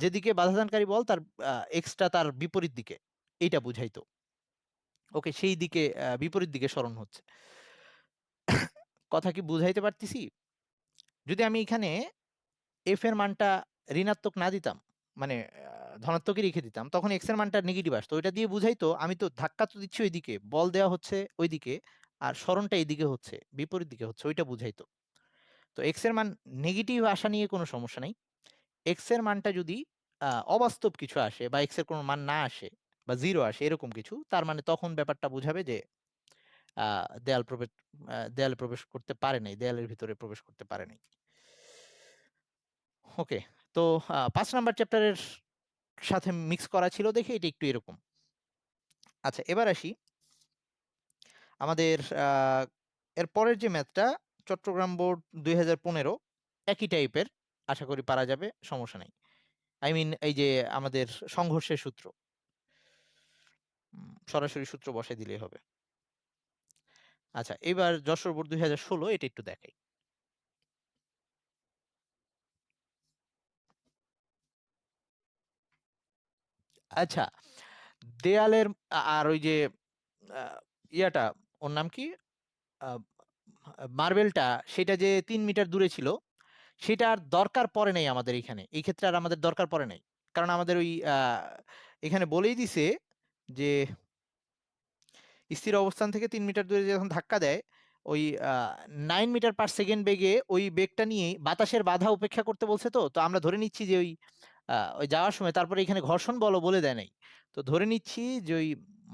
Speaker 1: যেদিকে বাধাদানকারী বল তার এক্সটা তার বিপরীত দিকে, এইটা বুঝাইতো। ওকে, সেই দিকে বিপরীত দিকে সরণ হচ্ছে। কথা কি বুঝাইতে পারতেছি? যদি আমি এখানে এফ এর মানটা ঋণাত্মক না দিতাম, মানে ধনাত্মকই রেখে দিতাম, তখন এক্স এর মানটা নেগেটিভ আসতো। ওইটা দিয়ে বুঝাইতো আমি তো ধাক্কা তো দিচ্ছি ওইদিকে, বল দেওয়া হচ্ছে ওইদিকে, আর সরণটা এইদিকে হচ্ছে, বিপরীত দিকে হচ্ছে, ওইটা বুঝাইতো। তো এক্স এর মান নেগেটিভ আসা নিয়ে কোনো সমস্যা নাই। এক্স এর মানটা যদি অবাস্তব কিছু আসে, বা এক্স এর কোনো মান না আসে, বা জিরো আসে, এরকম কিছু, তার মানে তখন ব্যাপারটা বুঝাবে যে দেয়াল প্রবেশ, দেয়ালে প্রবেশ করতে পারে নাই, দেয়ালের ভিতরে প্রবেশ করতে পারে নাই। ওকে, তো 5 নাম্বার চ্যাপ্টারের সাথে মিক্স করা ছিল দেখে এটা একটু এরকম। আচ্ছা, এবার আসি আমাদের এর পরের যে ম্যাথটা, চট্টগ্রাম বোর্ড 2015, একই টাইপের, আশা করি পারা যাবে, সমস্যা নেই। আই মিন এই যে আমাদের সংঘর্ষের সূত্র, সরাসরি সূত্র বসাই দিলেই হবে। আচ্ছা, এবার যশোর বোর্ড 2016, এটা একটু দেখাই। আচ্ছা, দেয়ালের আর ওই যে ইয়াটা, ওর নাম কি, মার্বেলটা, সেটা যে 3 মিটার দূরে ছিল, সেটা আর দরকার পড়ে নাই আমাদের এখানে, এই ক্ষেত্রে আর আমাদের দরকার পড়ে নাই। কারণ আমাদের ওই এখানে বলেই দিছে যে স্থির অবস্থান থেকে 3 মিটার দূরে যখন ধাক্কা দেয়, ওই 9 মিটার পার সেকেন্ড বেগে ওই বেগটা নিয়ে বাতাসের বাধা উপেক্ষা করতে বলছে। তো তো আমরা ধরে নিচ্ছি যে ওই যাওয়ার সময়, তারপরে এখানে ঘর্ষণ বলও বলে দেয় নাই, তো ধরে নিচ্ছি যে ওই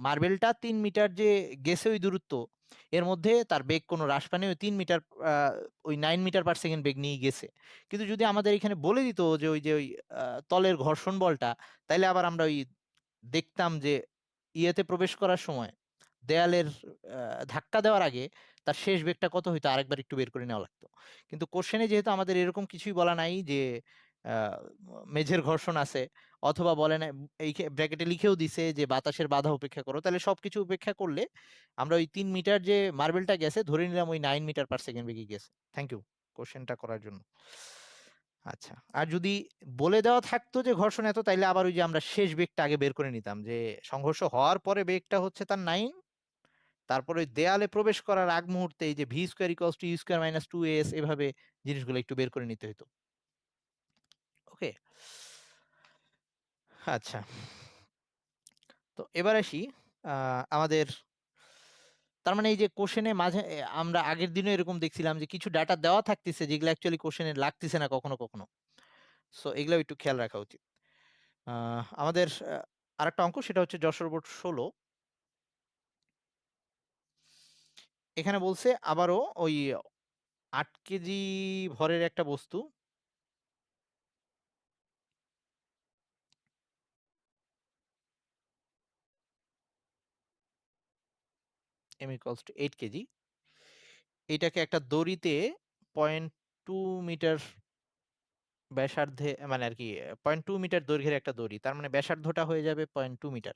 Speaker 1: মার্বেলটা 3 মিটার যে গেছে ওই দূরত্ব, এর মধ্যে তার বেগ কোনো হ্রাস পায়নি, ওই 3 মিটার, ওই 9 মিটার পার সেকেন্ড বেগ নিয়ে গেছে। কিন্তু যদি আমাদের এখানে বলে দিত যে ওই যে ওই তলের ঘর্ষণ বলটা, তাইলে আবার আমরা ওই দেখতাম যে ইয়েতে প্রবেশ করার সময়, দেয়ালের ধাক্কা দেওয়ার আগে তার শেষ বেগটা কত হইতো আরেকবার একটু বের করে নেওয়া লাগতো। কিন্তু কোশ্চেনে যেহেতু আমাদের এরকম কিছুই বলা নাই যে আহ, মেঝের ঘর্ষণ আছে, অথবা বলে না, এই ব্র্যাকেটে লিখেও দিছে যে বাতাসের বাধা উপেক্ষা করো, তাহলে সবকিছু উপেক্ষা করলে আমরা ওই 3 মিটার যে মার্বেলটা গেছে ধরে নিলাম ওই 9 মিটার পার সেকেন্ড বেগে গেছে। থ্যাংক ইউ কোশ্চেনটা করার জন্য। আচ্ছা, আর যদি বলে দেওয়া থাকতো যে ঘর্ষণ এত, তাইলে আবার ওই যে আমরা শেষ বেগটা আগে বের করে নিতাম, যে সংঘর্ষ হওয়ার পরে বেগটা হচ্ছে তার 9, তারপরে ওই দেয়ালে প্রবেশ করার আগ মুহূর্তে এই যে v square equals to u square minus 2as, এভাবে জিনিসগুলো একটু বের করে নিতে হতো। ওকে, আচ্ছা, তো এবার আসি আমাদের, তার মানে এই যে কোশ্চেনে মাঝে আমরা আগের দিনও এরকম দেখছিলাম যে কিছু ডাটা দেওয়া থাকতেছে যেগুলো অ্যাকচুয়ালি কোশ্চেনে লাগতেছে না কখনো কখনো। সো এগুলো একটু খেয়াল রাখা উচিত। আমাদের আরেকটা অঙ্ক, সেটা হচ্ছে যশোর বোর্ড 16। এখানে বলছে আবারও ওই 8 কেজি ভরের একটা বস্তু, m = 8 কেজি, এটাকে একটা দড়িতে 0.2 মিটার ব্যাসার্ধে, মানে আর কি 0.2 মিটার দৈর্ঘ্যের একটা দড়ি, তার মানে ব্যাসার্ধটা হয়ে যাবে 0.2 মিটার।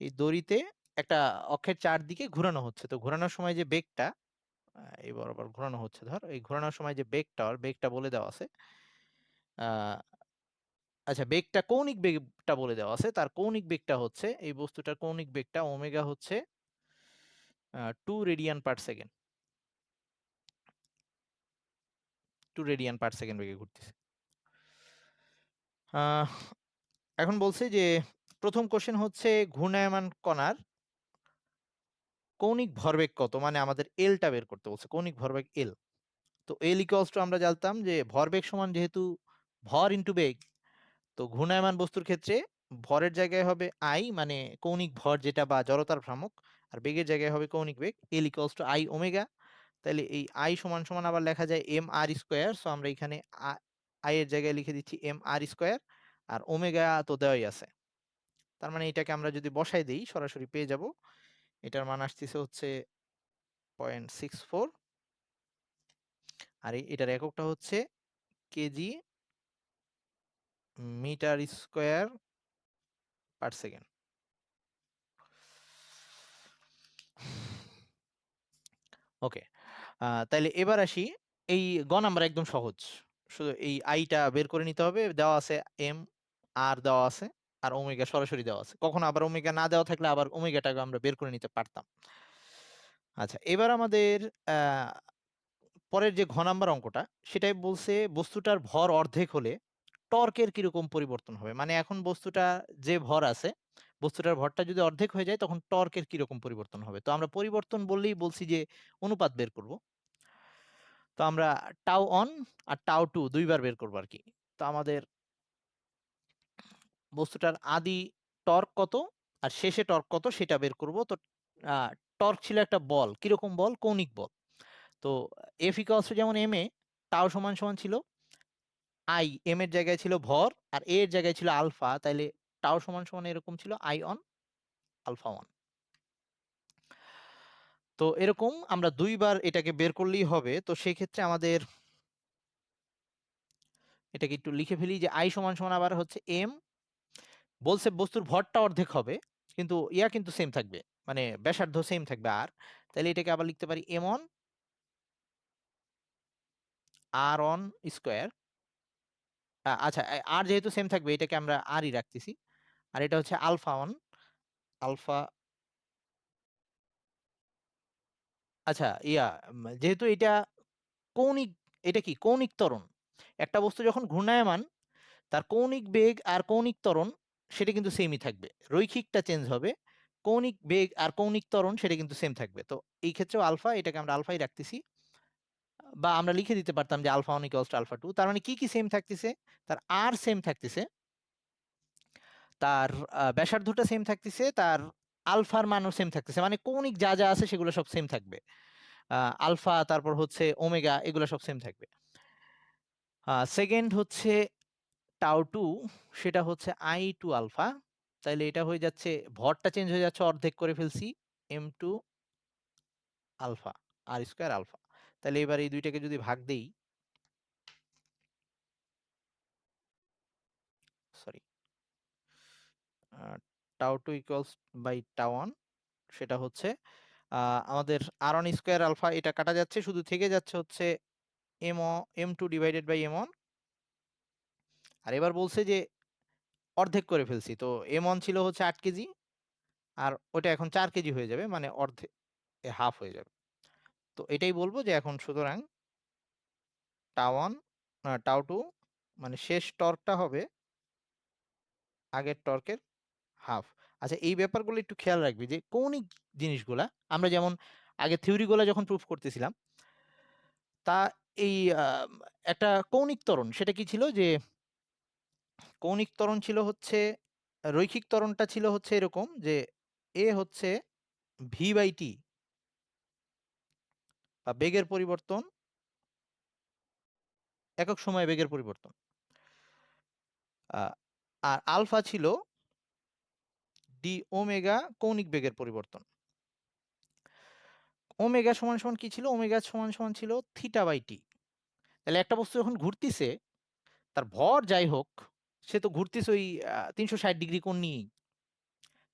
Speaker 1: এই দড়িতে একটা অক্ষের চারদিকে ঘোরানো হচ্ছে, তো ঘোরানোর সময় যে বেগটা, এই বরাবর ঘোরানো হচ্ছে, ধর এই ঘোরানোর সময় যে বেগটা, ওর বেগটা বলে দেওয়া আছে। আহ আচ্ছা, বেগটা, কৌণিক বেগটা বলে দেওয়া আছে, তার কৌণিক বেগটা হচ্ছে, এই বস্তুটার কৌণিক বেগটা ওমেগা হচ্ছে 2 radian per second, 2 radian per second বেগে ঘুরতেছে। আহ এখন বলছে যে প্রথম কোশ্চেন হচ্ছে ঘূর্ণায়মান কণার কৌণিক ভরবেগ কত, মানে আমাদের এলটা বের করতে বলছে, কৌণিক ভরবেগ এল। তো এল ইকুয়ালস টু, আমরা জানতাম যে ভরবেগ সমান যেহেতু ভর ইন্টু বেগ, তো ঘূর্ণায়মান বস্তুর ক্ষেত্রে ভরের জায়গায় হবে আই, মানে কৌণিক ভর যেটা, বা জড়তার ভ্রামক, আর বেগের জায়গায় হবে কৌণিক বেগ, এল ইকুয়ালস টু আই ওমেগা। তাহলে এই আই সমান সমান আবার লেখা যায় এম আর স্কোয়ার, সো আমরা এখানে আই এর জায়গায় লিখে দিচ্ছি এম আর স্কোয়ার, আর ওমেগা তো দেওয়াই আছে। তার মানে এটাকে আমরা যদি বসাই দিই সরাসরি পেয়ে যাব, এটার মান আসতেছে হচ্ছে 0.64, আর এটার এককটা হচ্ছে kg metre square per second. Okay, তাইলে এবার আসি, এই গ নাম্বার একদম সহজ, শুধু এই আইটা বের করে নিতে হবে। দেওয়া আছে এম, আর দেওয়া আছে, আর ওমেগা সরাসরি দেওয়া আছে। কখনো আবার ওমেগা না দেওয়া থাকলে আবার ওমেগাটাকে আমরা বের করে নিতে পারতাম। আচ্ছা, এবার আমাদের আহ, পরের যে ঘ নাম্বার অঙ্কটা, সেটাই বলছে বস্তুটার ভর অর্ধেক হলে টর্কের কিরকম পরিবর্তন হবে। মানে এখন বস্তুটা যে ভর আছে, বস্তুটার ভরটা যদি অর্ধেক হয়ে যায় তখন টর্কের কিরকম পরিবর্তন হবে। তো আমরা পরিবর্তন বললেই বলছি যে অনুপাত বের করব। তো আমরা টাউ অন আর টাউ টু দুইবার বের করবো আর কি। তো আমাদের বস্তুটার আদি টর্ক কত আর শেষে টর্ক কত সেটা বের করব। তো টর্ক ছিল একটা বল, কিরকম বল, কৌণিক বল। তো এফ ইকুয়ালস যেমন এম এ, টাউ সমান সমান ছিল আই, এম এর জায়গায় ছিল ভর আর এ এর জায়গায় ছিল আলফা, তাইলে টাউ সমান সমান এরকম ছিল আই অন আলফা ওয়ান। তো এরকম আমরা দুইবার এটাকে বের করলেই হবে। তো সেই ক্ষেত্রে আমাদের এটাকে একটু লিখে ফেলি যে আই সমান সমান আবার হচ্ছে এম, বলছে বস্তুর ভরটা অর্ধেক হবে কিন্তু ইয়া কিন্তু সেম থাকবে, মানে ব্যাসার্ধ সেম থাকবে আর, তাহলে এটাকে আবার লিখতে পারি m one r one square. আচ্ছা, আর যেহেতু সেম থাকবে এটাকে আমরা আরই রাখতেছি। আর এটা হচ্ছে আলফা অন আলফা। আচ্ছা, যেহেতু এটা কৌণিক, এটা কি কৌণিক ত্বরণ, একটা বস্তু যখন ঘূর্ণায়মান তার কৌণিক বেগ আর কৌণিক ত্বরণ সেটা কিন্তু সেমই থাকবে, রৈখিকটা চেঞ্জ হবে, কৌণিক বেগ আর কৌণিক ত্বরণ সেটা কিন্তু সেম থাকবে। তো এই ক্ষেত্রেও আলফা, এটাকে আমরা আলফাই রাখতেছি। বা আমরা লিখে দিতে পারতাম যে alpha one equals to alpha two. তার মানে কি কি সেম থাকতেছে, তার আর সেম থাকতেছে, তার ব্যাসার্ধটা সেম থাকতেছে, তার আলফার মানও সেম থাকতেছে, মানে কৌণিক যা যা আছে সেগুলো সব সেম থাকবে। আলফা, তারপর হচ্ছে ওমেগা, এগুলো সব সেম থাকবে। সেকেন্ড হচ্ছে টাউ টু, সেটা হচ্ছে আই টু আলফা। তাইলে এটা হয়ে যাচ্ছে, ভরটা চেঞ্জ হয়ে যাচ্ছে, অর্ধেক করে ফেলছি, m two alpha r square alpha. তাহলে এবার এই দুইটাকে যদি ভাগ দেই, sorry, tau two equals by tau one, সেটা হচ্ছে আমাদের আর অন স্কোয়ার আলফা, এটা কাটা যাচ্ছে, শুধু থেকে যাচ্ছে হচ্ছে m two divided by m one. আর এবার বলছে যে অর্ধেক করে ফেলছি, তো এম ওয়ান ছিল হচ্ছে 8 কেজি, আর ওটা এখন 4 কেজি হয়ে যাবে, মানে অর্ধেক, হাফ হয়ে যাবে। তো এটাই বলবো যে এখন সুতরাং টাউ ওয়ান টাউ টু মানে শেষ টর্কটা হবে আগের টর্কের হাফ। আচ্ছা, এই ব্যাপারগুলো একটু খেয়াল রাখবি যে কৌণিক জিনিসগুলা আমরা যেমন আগে থিওরিগুলো যখন প্রুফ করতেছিলাম, তা এই একটা কৌণিক ত্বরণ সেটা কি ছিল, যে কৌণিক ত্বরণ ছিল হচ্ছে, রৈখিক ত্বরণটা ছিল হচ্ছে এরকম যে এ হচ্ছে ভি বাই টি, বা বেগের পরিবর্তন, একক সময়ে বেগের পরিবর্তন। আহ, আর আলফা ছিল ডি ওমেগা, কৌণিক বেগের পরিবর্তন। ওমেগা সমান সমান কি ছিল, ওমেগা সমান সমান ছিল থিটা বাই টি। তাহলে একটা বস্তু যখন ঘুরতিছে, তার ভর যাই হোক, সে তো ঘুরতিছে ওই 360 ডিগ্রি কোণ নিয়েই।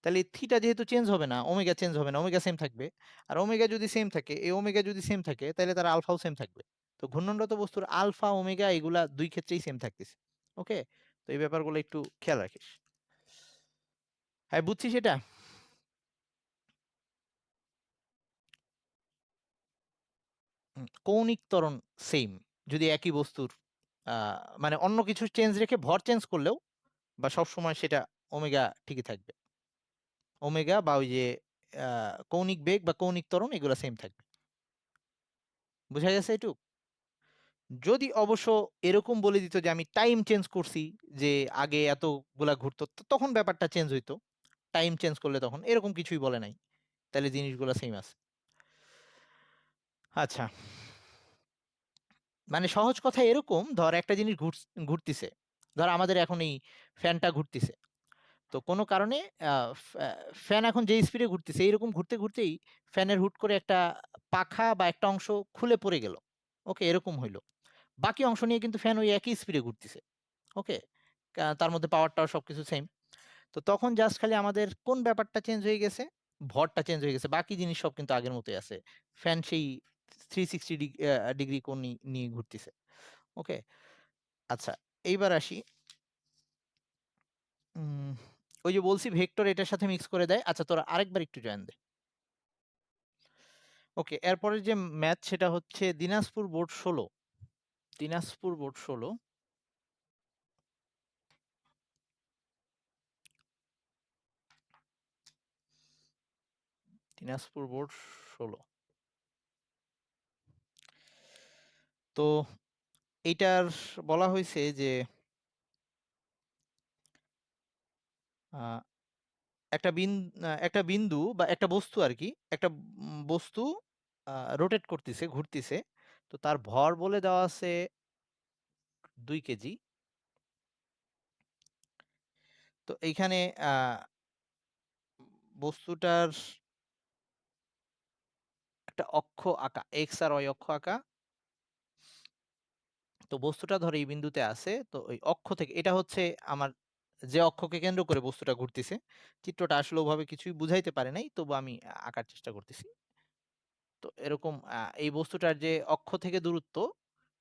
Speaker 1: তাহলে থিটা যেহেতু চেঞ্জ হবে না, ওমেগা চেঞ্জ হবে না, ওমেগা সেম থাকবে। আর ওমেগা যদি সেম থাকে, এই ওমেগা যদি সেম থাকে, তাহলে তার আলফাও সেম থাকবে। তো ঘূর্ণনরত বস্তুর আলফা ওমেগা এগুলা দুই ক্ষেত্রেই সেম থাকতেছে। ওকে, তো এই ব্যাপারগুলো একটু খেয়াল রাখিস। হ্যাঁ, বুঝছিস এটা? কৌণিক ত্বরণ সেম, যদি একই বস্তুর মানে অন্য কিছু চেঞ্জ রেখে ভর চেঞ্জ করলেও, বা সব সময় সেটা ওমেগা ঠিকই থাকবে, ওমেগা বা ওই যে কৌণিক বেগ বা কৌণিক ত্বরণ এগুলো সেম থাকবে। বুঝা গেছে একটু? যদি অবশ্য এরকম বলে দিত যে আমি টাইম চেঞ্জ করছি, যে আগে এতগুলা ঘুরতো, তখন ব্যাপারটা চেঞ্জ হইতো, টাইম চেঞ্জ করলে, তখন এরকম কিছুই বলে নাই, তাহলে জিনিসগুলো সেম আছে। আচ্ছা, মানে সহজ কথা এরকম, ধর একটা জিনিস ঘুরতিছে, ধর আমাদের এখন এই ফ্যানটা ঘুরতিছে, তো কোনো কারণে ফ্যান এখন যে স্পিডে ঘুরতেছে, এইরকম ঘুরতে ঘুরতেই ফ্যানের হুট করে একটা পাখা বা একটা অংশ খুলে পড়ে গেল। ওকে, এরকম হইলো। বাকি অংশ নিয়ে কিন্তু ফ্যান ওই একই স্পিডে ঘুরতেছে। ওকে, তার মধ্যে পাওয়ারটাও সবকিছু সেম। তো তখন জাস্ট খালি আমাদের কোন ব্যাপারটা চেঞ্জ হয়ে গেছে, ভরটা চেঞ্জ হয়ে গেছে, বাকি জিনিস সব কিন্তু আগের মতোই আছে। ফ্যান সেই 360 ডিগ্রি কোণ নিয়ে ঘুরতেছে। ওকে, আচ্ছা এইবার আসি, উম, ওই যে বলছি ভেক্টর এটার সাথে মিক্স করে দেয়। আচ্ছা তোরা আরেকবার একটু জয়েন দে। ওকে, এরপরে যে ম্যাথ সেটা হচ্ছে Dinajpur board 16। Dinajpur board 16, Dinajpur board 16। তো এইটার বলা হয়েছে যে আহ, একটা বিন্দু বা একটা বস্তু আর কি, একটা বস্তু রোটেট করতেছে, ঘুরতেছে। তো তার ভর বলে দেওয়া আছে 2 কেজি। তো এইখানে বস্তুটার একটা অক্ষ আঁকা, এক্স আর ওয়াই অক্ষ আঁকা। তো বস্তুটা ধরে এই বিন্দুতে আছে, তো ওই অক্ষ থেকে, এটা হচ্ছে আমার যে অক্ষকে কেন্দ্র করে বস্তুটা ঘুরতেছে। চিত্রটা আসলে ওভাবে কিছুই বুঝাইতে পারে নাই, তবু আমি আঁকার চেষ্টা করতেছি। তো এরকম এই বস্তুটার যে অক্ষ থেকে দূরত্ব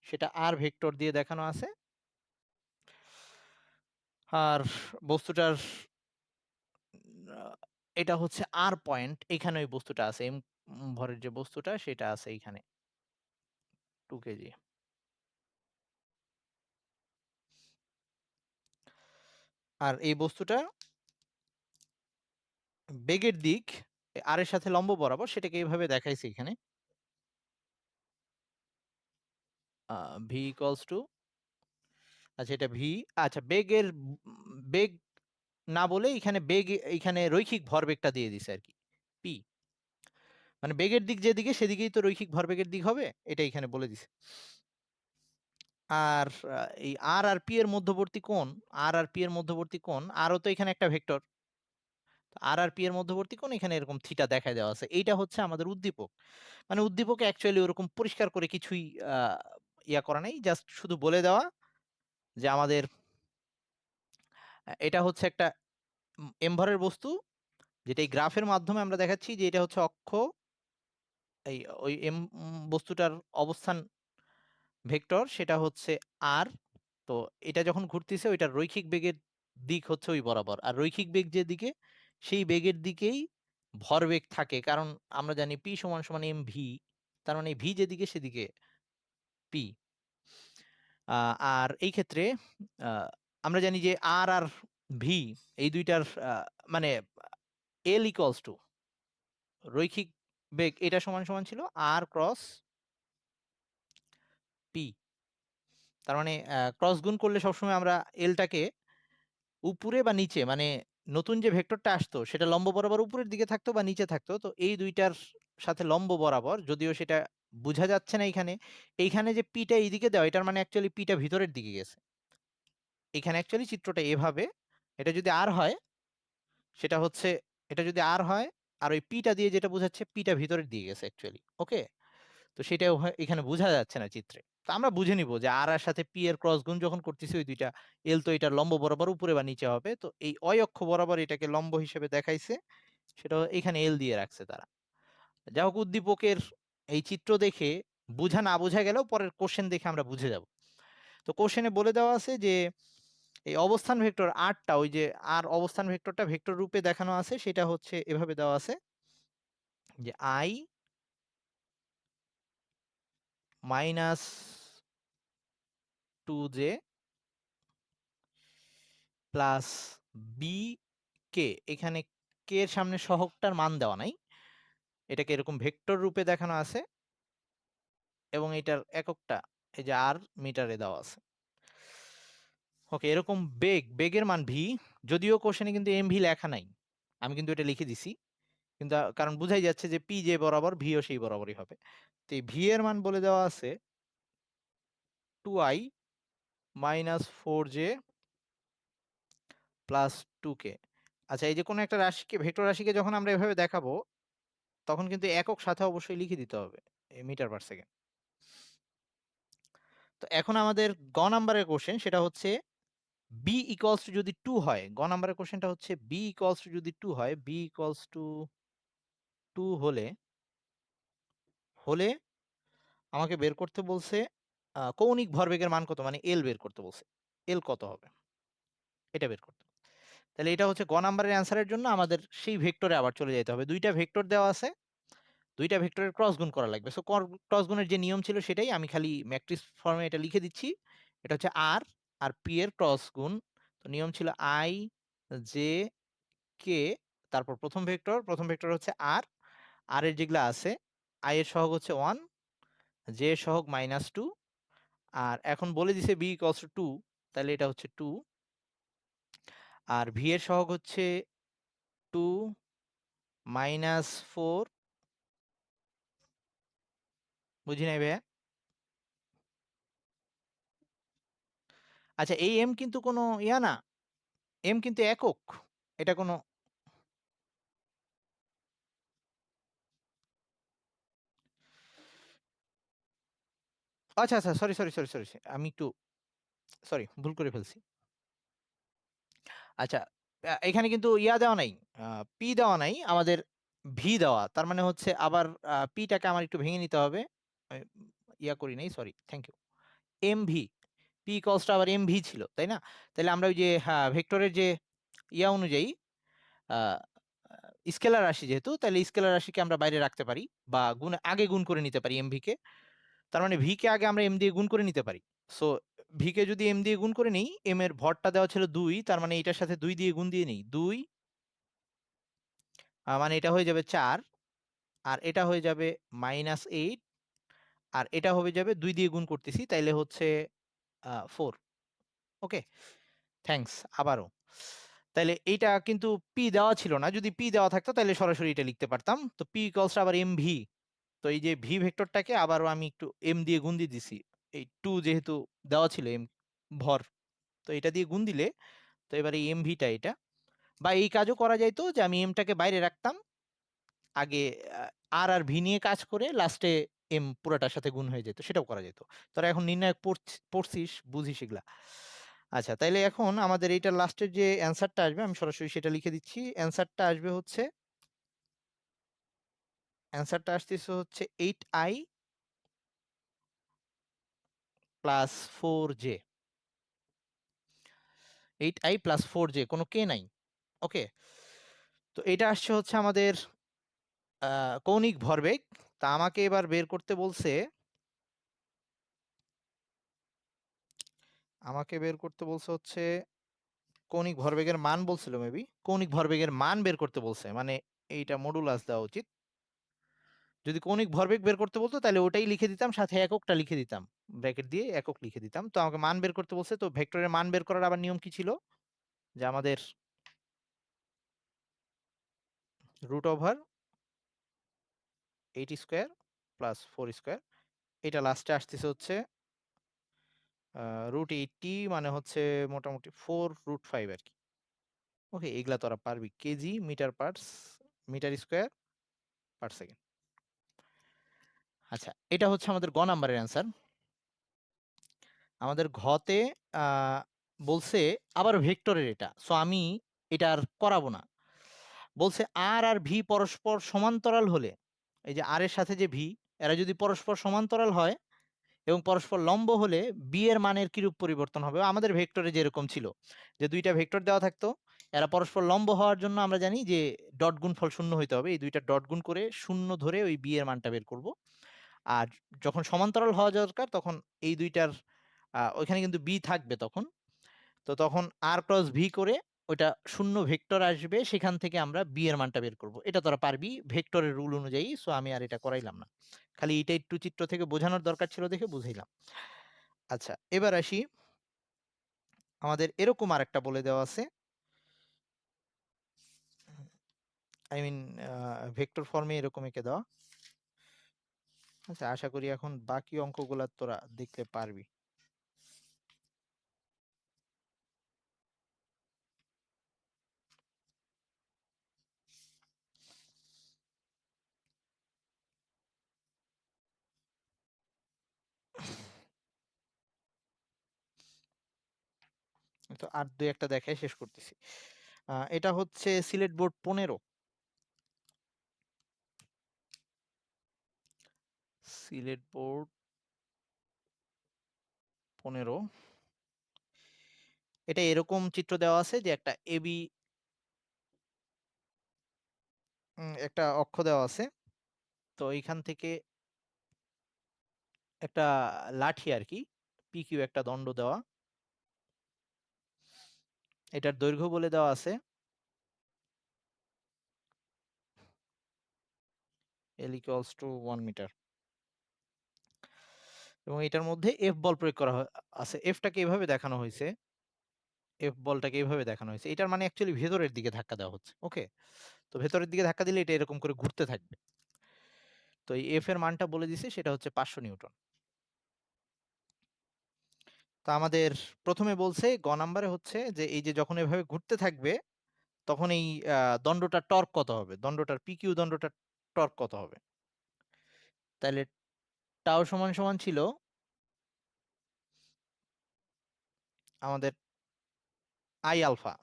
Speaker 1: সেটা আর ভেক্টর দিয়ে দেখানো আছে। আর বস্তুটার এটা হচ্ছে আর পয়েন্ট, এখানে ওই বস্তুটা আছে, এম ভরের যে বস্তুটা সেটা আছে এইখানে 2 কেজি। আর এই বস্তুটা বেগের দিক আর এর সাথে লম্ব বরাবর, সেটাকে এইভাবে দেখাইছি এখানে, ভি ইকুয়ালস টু, আচ্ছা এটা ভি, আচ্ছা বেগের বেগ না বলে এখানে বেগ, এখানে রৈখিক ভরবেগটা দিয়ে দিছে আর কি, পি। মানে বেগের দিক যেদিকে সেদিকেই তো রৈখিক ভরবেগের দিক হবে, এটা এখানে বলে দিছে। আর এই আর আর পি এর মধ্যবর্তী কোণ, আর আর পি এর মধ্যবর্তী কোণ, আরও তো এখানে একটা ভেক্টর, আর আর পি এর মধ্যবর্তী কোণ এখানে এরকম থিটা দেখায় দেওয়া আছে। এইটা হচ্ছে আমাদের উদ্দীপক। মানে উদ্দীপকে অ্যাকচুয়ালি ওরকম পরিষ্কার করে কিছুই আহ, ইয়া করা নেই, জাস্ট শুধু বলে দেওয়া যে আমাদের এটা হচ্ছে একটা এমভরের বস্তু, যেটা এই গ্রাফের মাধ্যমে আমরা দেখাচ্ছি যে এটা হচ্ছে অক্ষ, এই ওই এম বস্তুটার অবস্থান ভেক্টর সেটা হচ্ছে আর। তো এটা যখন ঘুরতেছে ওইটার রৈখিক বেগের দিক হচ্ছে ওই বরাবর, আর রৈখিক বেগ যেদিকে সেই বেগের দিকেই ভরবেগ থাকে, কারণ আমরা জানি পি সমান সমান এম ভি, তার মানে ভি যেদিকে সেদিকে পি। আর এই ক্ষেত্রে আহ, আমরা জানি যে আর আর ভি এই দুইটার মানে এল ইকুয়ালস টু রৈখিক বেগ, এটা সমান সমান ছিল আর ক্রস পি। তার মানে ক্রস গুণ করলে সবসময় আমরা এলটাকে উপরে বা নিচে, মানে নতুন যে ভেক্টরটা আসতো সেটা লম্ব বরাবর উপরের দিকে থাকতো বা নিচে থাকতো, তো এই দুইটার সাথে লম্ব বরাবর, যদিও সেটা বোঝা যাচ্ছে না এইখানে, এইখানে যে পিটা এইদিকে দেওয়া, এটার মানে অ্যাকচুয়ালি পিটা ভিতরের দিকে গেছে। এখানে অ্যাকচুয়ালি চিত্রটা এভাবে, এটা যদি আর হয় সেটা হচ্ছে, এটা যদি আর হয়, আর ওই পিটা দিয়ে যেটা বোঝাচ্ছে পিটা ভিতরের দিকে গেছে অ্যাকচুয়ালি। ওকে, তো সেটা এখানে বোঝা যাচ্ছে না চিত্রে। তো আমরা বুঝে নিব যে আর এর সাথে পি এর ক্রস গুণ যখন করতেছি ওই দুইটা এল তো এটার লম্ব বরাবর উপরে বা নিচে হবে, তো এই অয় অক্ষ বরাবর এটাকে লম্ব হিসেবে দেখাইছে, সেটা এখানে এল দিয়ে রাখছে তারা। যা হোক, উদ্দীপকের এই চিত্র দেখে বুঝা না বোঝা গেলেও পরের কোশ্চেন দেখে আমরা বুঝে যাব। তো কোশ্চেনে বলে দেওয়া আছে যে এই অবস্থান ভেক্টর আরটা, ওই যে আর অবস্থান ভেক্টরটা ভেক্টর রূপে দেখানো আছে, সেটা হচ্ছে এভাবে দেওয়া আছে যে i minus 2 j plus b k, এখানে কে এর সামনে সহগটার মান দেওয়া নাই, এটাকে এরকম ভেক্টর রূপে দেখানো আছে, এবং এটার এককটা এই যে আর মিটারে দেওয়া আছে। ওকে, এরকম বেগের মান ভি, যদিও কোশ্চেনে কিন্তু এম ভি লেখা নাই, আমি কিন্তু এটা লিখে দিছি, কিন্তু কারণ বুঝাই যাচ্ছে যে পি যে বরাবর ভিও সেই বরাবরই হবে। তো এই ভি এর মান বলে দেওয়া আছে 2i minus 4j plus 2k। আচ্ছা, এই যে কোনো একটা রাশিকে, ভেক্টর রাশিকে যখন আমরা এভাবে দেখাবো তখন কিন্তু একক সাথে অবশ্যই লিখে দিতে হবে, মিটার পার সেকেন্ড। তো এখন আমাদের গ নাম্বারের কোশ্চেন, সেটা হচ্ছে বি ইকুয়ালস টু যদি 2 হয়, গ নাম্বারের কোশ্চেনটা হচ্ছে বি ইকুয়ালস টু যদি 2 হয়, বি ইকুয়ালস টু 2 হলে হলে আমাকে বের করতে বলছে কৌণিক ভরবেগের মান কত, মানে এল বের করতে বলছে। এল কত হবে এটা বের করতে। তাহলে এটা হচ্ছে গ নাম্বারের অ্যান্সারের জন্য আমাদের সেই ভেক্টরে আবার চলে যেতে হবে। দুইটা ভেক্টর দেওয়া আছে, দুইটা ভেক্টরের ক্রস গুণ করা লাগবে। সো ক্রস গুণের যে নিয়ম ছিল সেটাই আমি খালি ম্যাট্রিক্স ফর্মে এটা লিখে দিচ্ছি। এটা হচ্ছে আর আর পি এর ক্রস গুণ। তো নিয়ম ছিল আই জে কে, তারপর প্রথম ভেক্টর হচ্ছে আর, আর এর যেগুলো আছে, আই এর সহগ হচ্ছে 1, জে এর সহগ -2, আর এখন বলে দিছে বি ইকুয়ালস টু 2, তাহলে এটা হচ্ছে 2, আর ভি এর সহগ হচ্ছে 2 -4, বুঝি নাই ভাইয়া? আচ্ছা, এই এম কিন্তু কোনো ইয়া না, এম কিন্তু একক, এটা কোনো, আচ্ছা আচ্ছা, সরি সরি সরি সরি, আমি একটু সরি ভুল করে ফেলছি। আচ্ছা, এখানে কিন্তু ইয়া দেওয়া নাই, পি দেওয়া নাই, আমাদের ভি দেওয়া। তার মানে হচ্ছে আবার পিটাকে আমার একটু ভেঙে নিতে হবে। আমি ইয়া করি নাই, sorry, thank you. M v, p কস্টটা আবার এম ভি ছিল, তাই না? তাহলে আমরা ওই যে ভেক্টরের যে ইয়া অনুযায়ী স্কেলার রাশি যেহেতু, তাহলে স্কেলার রাশিকে আমরা বাইরে রাখতে পারি, বা আগে গুণ করে নিতে পারি এম ভি কে। তার মানে ভি কে আগে আমরা এম দিয়ে গুণ করে নিতে পারি। সো ভি কে যদি এম দিয়ে গুণ করে নিই, এম এর ভরটা দেওয়া ছিল 2, তার মানে এটার সাথে 2 দিয়ে গুণ দিয়ে নিই, 2 মানে এটা হয়ে যাবে 4, আর এটা হয়ে যাবে -8, আর এটা হয়ে যাবে 2 দিয়ে গুণ করতেছি, তাইলে হচ্ছে 4। ওকে, থ্যাঙ্কস আবারও। তাইলে এইটা কিন্তু পি দেওয়া ছিল না, যদি পি দেওয়া থাকতো তাহলে সরাসরি এটা লিখতে পারতাম। তো পি ইকুয়ালস আবার এম ভি, তো এই যে ভি ভেক্টরটাকে আবারও আমি একটু এম দিয়ে গুণ দিয়ে দিছি, এই 2 যেহেতু দেওয়া ছিল এম ভর, তো এটা দিয়ে গুণ দিলে, তো এবারে এম ভিটা এটা, বা এই কাজও করা যাইতো যে আমি এমটাকে বাইরে রাখতাম, আগে আর আর ভি নিয়ে কাজ করে লাস্টে এম পুরাটার সাথে গুণ হয়ে যেত, সেটাও করা যেত। তোরা এখন নির্ণায়ক পড়ছিস, বুঝিস এগুলা। আচ্ছা, তাইলে এখন আমাদের এইটা লাস্টের যে অ্যান্সারটা আসবে, আমি সরাসরি সেটা লিখে দিচ্ছি। অ্যান্সারটা আসবে হচ্ছে, অ্যান্সারটা আসতেছে হচ্ছে 8i plus 4j, 8i plus 4j, কোনো কে নাই। ওকে, তো এটা আসছে হচ্ছে আমাদের কৌণিক ভরবেগ। তা আমাকে এবার বের করতে বলছে, হচ্ছে কৌণিক ভরবেগের মান বলছিল, মেবি কৌণিক ভরবেগের মান বের করতে বলছে, মানে এইটা মডুলাস দেওয়া উচিত। যদি কৌণিক ভরবেগ বের করতে বলতো তাহলে ওটাই লিখে দিতাম, সাথে এককটা লিখে দিতাম, ব্র্যাকেট দিয়ে একক লিখে দিতাম। তো আমাকে মান বের করতে বলছে, তো ভেক্টরের মান বের করার আবার নিয়ম কি ছিল, যে আমাদের √8 স্কোয়ার প্লাস 4 স্কোয়ার, এটা লাস্টে আসতেছে হচ্ছে √80, মানে হচ্ছে মোটামুটি 4√5 আর কি। ওকে, এগুলা তোরা পারবি, kg metre metre square per second. আচ্ছা, এটা হচ্ছে আমাদের গ নাম্বারের অ্যান্সার। আমাদের ঘতে আহ, বলছে আবার ভেক্টরের এটা, সো আমি এটা আর করাবো না। বলছে আর আর ভি পরস্পর সমান্তরাল হলে, এই যে আর এর সাথে যে ভি, এরা যদি পরস্পর সমান্তরাল হয় এবং পরস্পর লম্ব হলে বি এর মানের কিরূপ পরিবর্তন হবে। আমাদের ভেক্টরে যেরকম ছিল, যে দুইটা ভেক্টর দেওয়া থাকতো, এরা পরস্পর লম্ব হওয়ার জন্য আমরা জানি যে ডট গুণফল 0 হইতে হবে, এই দুইটা ডট গুণ করে 0 ধরে ওই বি এর মানটা বের করব। আর যখন সমান্তরাল হওয়া দরকার তখন এই দুইটার ওইখানে কিন্তু বি থাকবে তখন, তো তখন আর ক্রস ভি করে ওইটা 0 ভেক্টর আসবে, সেখান থেকে আমরা বি এর মানটা বের করব। এটা তোরা পারবি ভেক্টরের রুল অনুযায়ী, সো আমি আর এটা করাইলাম না, খালি এটা একটু চিত্র থেকে বোঝানোর দরকার ছিল দেখে বুঝাইলাম। আচ্ছা, এবার আসি, আমাদের এরকম আরেকটা বলে দেওয়া আছে, আই মিন ভেক্টর ফর্মে এরকম এঁকে দেওয়া। আচ্ছা, আশা করি এখন বাকি অঙ্কগুলা তোরা দেখতে পারবি। তো আর দুই একটা দেখায় শেষ করতেছি। এটা হচ্ছে সিলেট বোর্ড 15, সিলেট বোর্ড 15। এটা এরকম চিত্র দেওয়া আছে যে একটা এবি, একটা অক্ষ দেওয়া আছে। তো এইখান থেকে একটা লাঠি আর কি, পিকিউ একটা দণ্ড দেওয়া, এটার দৈর্ঘ্য বলে দেওয়া আছে L equals to 1 মিটার, এবং এটার মধ্যে এফ বল প্রয়োগ করা আছে। এফটাকে এভাবে দেখানো হয়েছে, এফ বলটাকে এভাবে দেখানো হয়েছে, এটার মানে অ্যাকচুয়ালি ভেতরের দিকে ধাক্কা দেওয়া হচ্ছে। ওকে, তো ভেতরের দিকে ধাক্কা দিলে এটা এরকম করে ঘুরতে থাকবে। তো এই এফ এর মানটা বলে দিছে, সেটা হচ্ছে 500 নিউটন। তো আমাদের প্রথমে বলছে গ নাম্বারে হচ্ছে যে এই যে যখন এভাবে ঘুরতে থাকবে তখন এই দণ্ডটার টর্ক কত হবে, দণ্ডটার পিকিউ দণ্ডটার টর্ক কত হবে। তাহলে টাও সমান সমান ছিল আমাদের আই আলফা।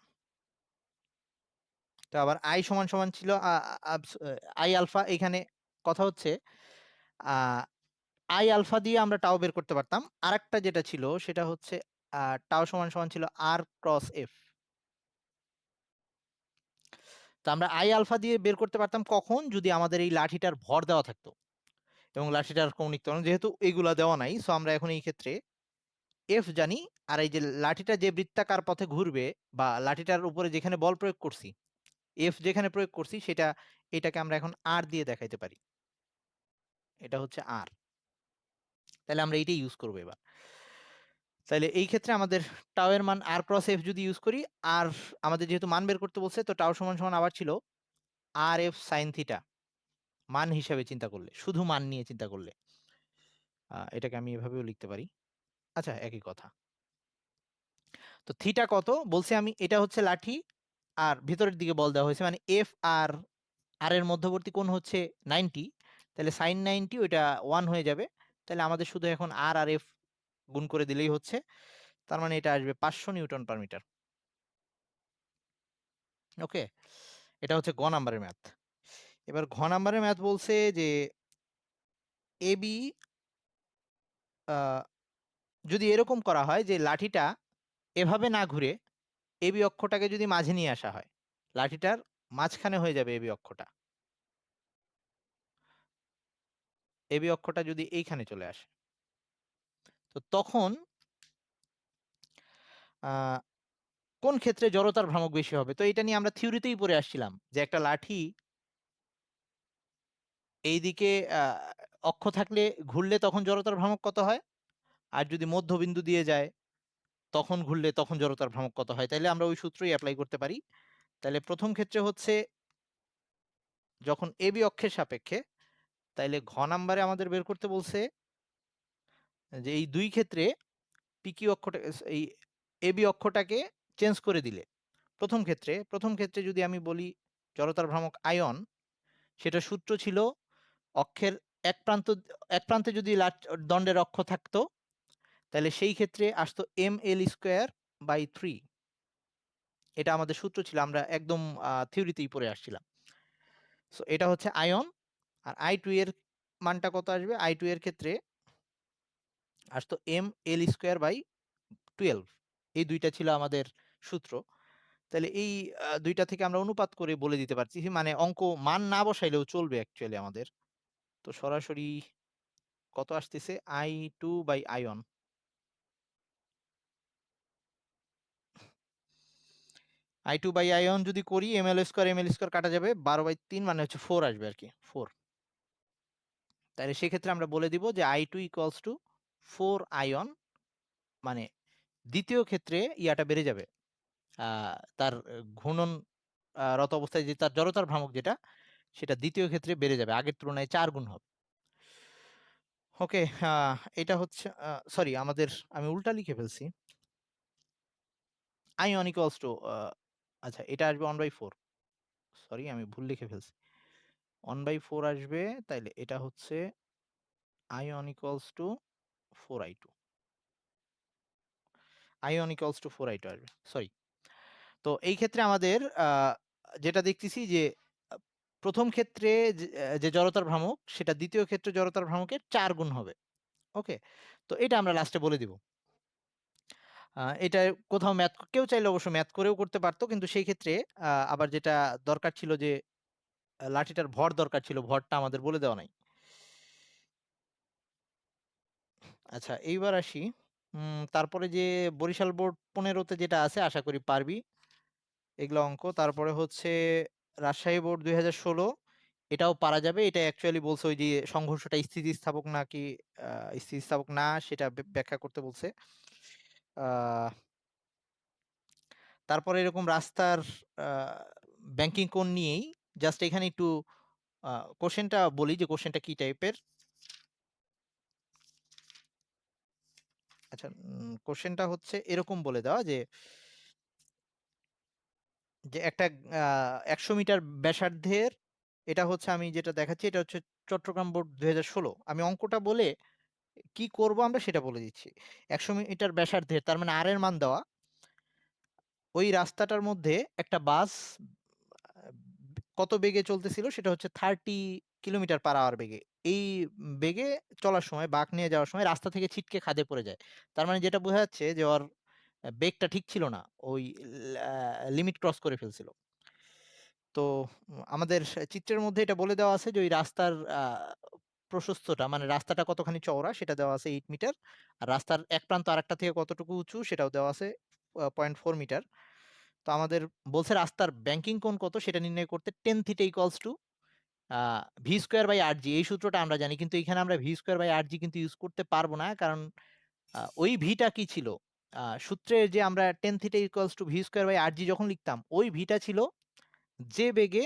Speaker 1: তো আবার আই সমান সমান ছিল আই আলফা। এখানে কথা হচ্ছে আই আলফা দিয়ে আমরা টাও বের করতে পারতাম। আরেকটা যেটা ছিল সেটা হচ্ছে টাও সমান সমান ছিল আর ক্রস এফ। তো আমরা আই আলফা দিয়ে বের করতে পারতাম কখন, যদি আমাদের এই লাঠিটার ভর দেওয়া থাকতো এবং লাঠিটার কৌণিক ত্বরণ, যেহেতু এগুলা দেওয়া নাই, সো আমরা এখন এই ক্ষেত্রে এফ জানি। আর এই যে লাঠিটা যে বৃত্তাকার পথে ঘুরবে বা লাঠিটার উপরে যেখানে বল প্রয়োগ করছি, এফ যেখানে প্রয়োগ করছি সেটা, এটাকে আমরা এখন আর দিয়ে দেখাইতে পারি, এটা হচ্ছে আর। তাহলে আমরা এইটাই ইউজ করবো এবার। তাহলে এই ক্ষেত্রে আমাদের টাও এর মান আর ক্রস এফ যদি ইউজ করি, আর আমাদের যেহেতু মান বের করতে বলছে, তো টাও সমান সমান আবার ছিল আর এফ সাইন থিটা, মান হিসাবে চিন্তা করলে, শুধু মান নিয়ে চিন্তা করলে এটাকে আমি এভাবেও লিখতে পারি। আচ্ছা, একই কথা। তো থিটা কত বলছি আমি, এটা হচ্ছে লাঠি আর ভিতরের দিকে বল দেওয়া হয়েছে, মানে এফ আর আর এর মধ্যবর্তী কোণ হচ্ছে 90। তাহলে সাইন 90 ওইটা 1 হয়ে যাবে। তাহলে আমাদের শুধু এখন আর আর এফ গুণ করে দিলেই হচ্ছে। তার মানে এটা আসবে 500 নিউটন পার মিটার। ওকে, এটা হচ্ছে গ নাম্বারের ম্যাথ। এবার ঘ নাম্বারের ম্যাথ বলছে যে এবি, যদি এরকম করা হয় যে লাঠিটা এভাবে না ঘুরে এবি অক্ষটাকে যদি মাঝে নিয়ে আসা হয়, লাঠিটার মাঝখানে হয়ে যাবে এবি অক্ষটা, এবি অক্ষটা যদি এইখানে চলে আসে, তো তখন আহ কোন ক্ষেত্রে জড়তার ভ্রামক বেশি হবে। তো এটা নিয়ে আমরা থিওরিতেই পড়ে আসছিলাম যে একটা লাঠি এইদিকে আহ, অক্ষ থাকলে ঘুরলে তখন জড়তার ভ্রামক কত হয়, আর যদি মধ্যবিন্দু দিয়ে যায় তখন ঘুরলে তখন জড়তার ভ্রামক কত হয়। তাইলে আমরা ওই সূত্রই অ্যাপ্লাই করতে পারি। তাহলে প্রথম ক্ষেত্রে হচ্ছে যখন এবি অক্ষের সাপেক্ষে, তাইলে ঘ নাম্বারে আমাদের বের করতে বলছে যে এই দুই ক্ষেত্রে পিকিউ অক্ষটা, এই এবি অক্ষটাকে চেঞ্জ করে দিলে, প্রথম ক্ষেত্রে যদি আমি বলি জড়তার ভ্রামক আয়ন, সেটা সূত্র ছিল অক্ষের এক প্রান্ত, এক প্রান্তে যদি দণ্ডের অক্ষ থাকতো তাহলে সেই ক্ষেত্রে আসতো এম এল স্কোয়ার বাই 3। এটা আমাদের সূত্র ছিল, আমরা একদম থিওরিতেই পড়ে আসছিলাম। সো এটা হচ্ছে আয়ন। আর আই টু এর মানটা কত আসবে, আই টু এর ক্ষেত্রে আসতো এম এল স্কোয়ার বাই 12। এই দুইটা ছিল আমাদের সূত্র। তাহলে এই দুইটা থেকে আমরা অনুপাত করে বলে দিতে পারছি, মানে অঙ্ক মান না বসাইলেও চলবে অ্যাকচুয়ালি আমাদের। তো সরাসরি কত আসতেছে, I two by I one, I two by I one যদি করি এম এল স্কোয়ার কাটা যাবে, 12/3 মানে হচ্ছে 4 আসবে আর কি, 4। তাহলে সেক্ষেত্রে আমরা বলে দিব যে I two equals to 4 I one, মানে দ্বিতীয় ক্ষেত্রে ইয়াটা বেড়ে যাবে, তার ঘূর্ণন রত অবস্থায় যে তার জড়তার ভ্রামক যেটা, সেটা দ্বিতীয় ক্ষেত্রে বেড়ে যাবে, আগের তুলনায় 4 গুণ হবে। ওকে, এটা হচ্ছে সরি, আমি উল্টা লিখে ফেলছি। আয়ন ইকুয়ালস টু, আচ্ছা এটা আসবে 1/4, সরি আমি ভুল লিখে ফেলছি, 1/4 আসবে। তাইলে এটা হচ্ছে ion equals to 4 I2। i1 equals to 4i2 আসবে, সরি। তো এই ক্ষেত্রে আমাদের যেটা দেখতেছি যে আহ, প্রথম ক্ষেত্রে যে জড়তার ভ্রামক সেটা দ্বিতীয় ক্ষেত্রে জড়তার ভ্রামকের 4 গুণ হবে। ওকে, তো এটা আমরা লাস্টে বলে দিব। এটা কোথাও ম্যাথ কেউ চাইলে অবশ্য ম্যাথ করেও করতে পারতো, কিন্তু সেই ক্ষেত্রে আবার যেটা দরকার ছিল যে লাঠিটার ভর দরকার ছিল, ভরটা আমাদের বলে দেওয়া নাই। আচ্ছা, এইবার আসি তারপরে যে বরিশাল বোর্ড 15-তে যেটা আছে, আশা করি পারবি এগুলো অঙ্ক। তারপরে হচ্ছে রাজশাহী বোর্ড 2016, এটাও পারা যাবে। এটা অ্যাকচুয়ালি বলছে ওই যে সংঘর্ষটা স্থিতিস্থাপক নাকি স্থিতিস্থাপক না, সেটা ব্যাখ্যা করতে বলছে। আহ, তারপরে এরকম রাস্তার ব্যাংকিং কোণ নিয়েই জাস্ট এখানে একটু কোশ্চেনটা বলি যে কোশ্চেনটা কি টাইপের। আচ্ছা, কোশ্চেনটা হচ্ছে এরকম বলে দেওয়া যে যে একটা 100 মিটার ব্যাসার্ধের, এটা হচ্ছে আমি যেটা দেখাচ্ছি এটা হচ্ছে চট্টগ্রাম বোর্ড 2016। আমি অঙ্কটা বলে কি করব আমরা সেটা বলে দিচ্ছি। 100 মিটার ব্যাসার্ধের তার মানে আর এর মান দেওয়া, ওই রাস্তাটার মধ্যে একটা বাস কত বেগে চলতেছিল, সেটা হচ্ছে 30 কিলোমিটার পার আওয়ার বেগে। এই বেগে চলার সময়, বাঁক নিয়ে যাওয়ার সময় রাস্তা থেকে ছিটকে খাদে পড়ে যায়। তার মানে যেটা বোঝা যাচ্ছে যে ওর বেগটা ঠিক ছিল না, ওই লিমিট ক্রস করে ফেলছিল। তো আমাদের চিত্রের মধ্যে এটা বলে দেওয়া আছে যে ওই রাস্তার প্রশস্তটা, মানে রাস্তাটা কতখানি চওড়া সেটা দেওয়া আছে 8 মিটার, আর রাস্তার এক প্রান্ত আরেকটা থেকে কতটুকু উঁচু সেটাও দেওয়া আছে 0.4 মিটার। তো আমাদের বলছে রাস্তার ব্যাংকিং কোণ কত সেটা নির্ণয় করতে tan theta equals to v square by r g. এই সূত্রটা আমরা জানি, কিন্তু এখানে আমরা v square by r g কিন্তু ইউজ করতে পারবো না, কারণ ওই ভিটা কি ছিল, সূত্রে যে আমরা tan theta equals to v square by r g যখন লিখতাম, ওই ভিটা ছিল যে বেগে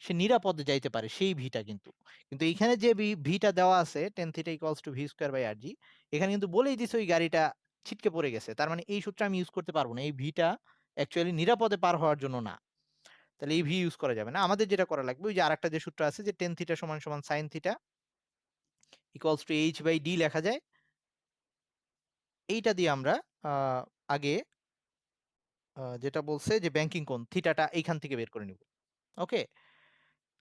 Speaker 1: সে নিরাপদে যাইতে পারে সেই ভিটা। কিন্তু কিন্তু এখানে যে ভিটা দেওয়া আছে tan theta equals to v square by r g, এখানে কিন্তু বলেই দিছে ওই গাড়িটা ছিটকে পড়ে গেছে। তার মানে এই সূত্র আমি ইউজ করতে পারবো না, এই ভিটা অ্যাকচুয়ালি নিরাপদে পার হওয়ার জন্য না। তাহলে এই ভি ইউজ করা যাবে না। আমাদের যেটা করা লাগবে, ওই যে আরেকটা যে সূত্র আছে যে টেন থিটা সমান সমান sine theta equals to h by d লেখা যায়, এইটা দিয়ে আমরা আগে যেটা বলছে যে ব্যাংকিং কোণ থিটাটা এইখান থেকে বের করে নিব। Okay,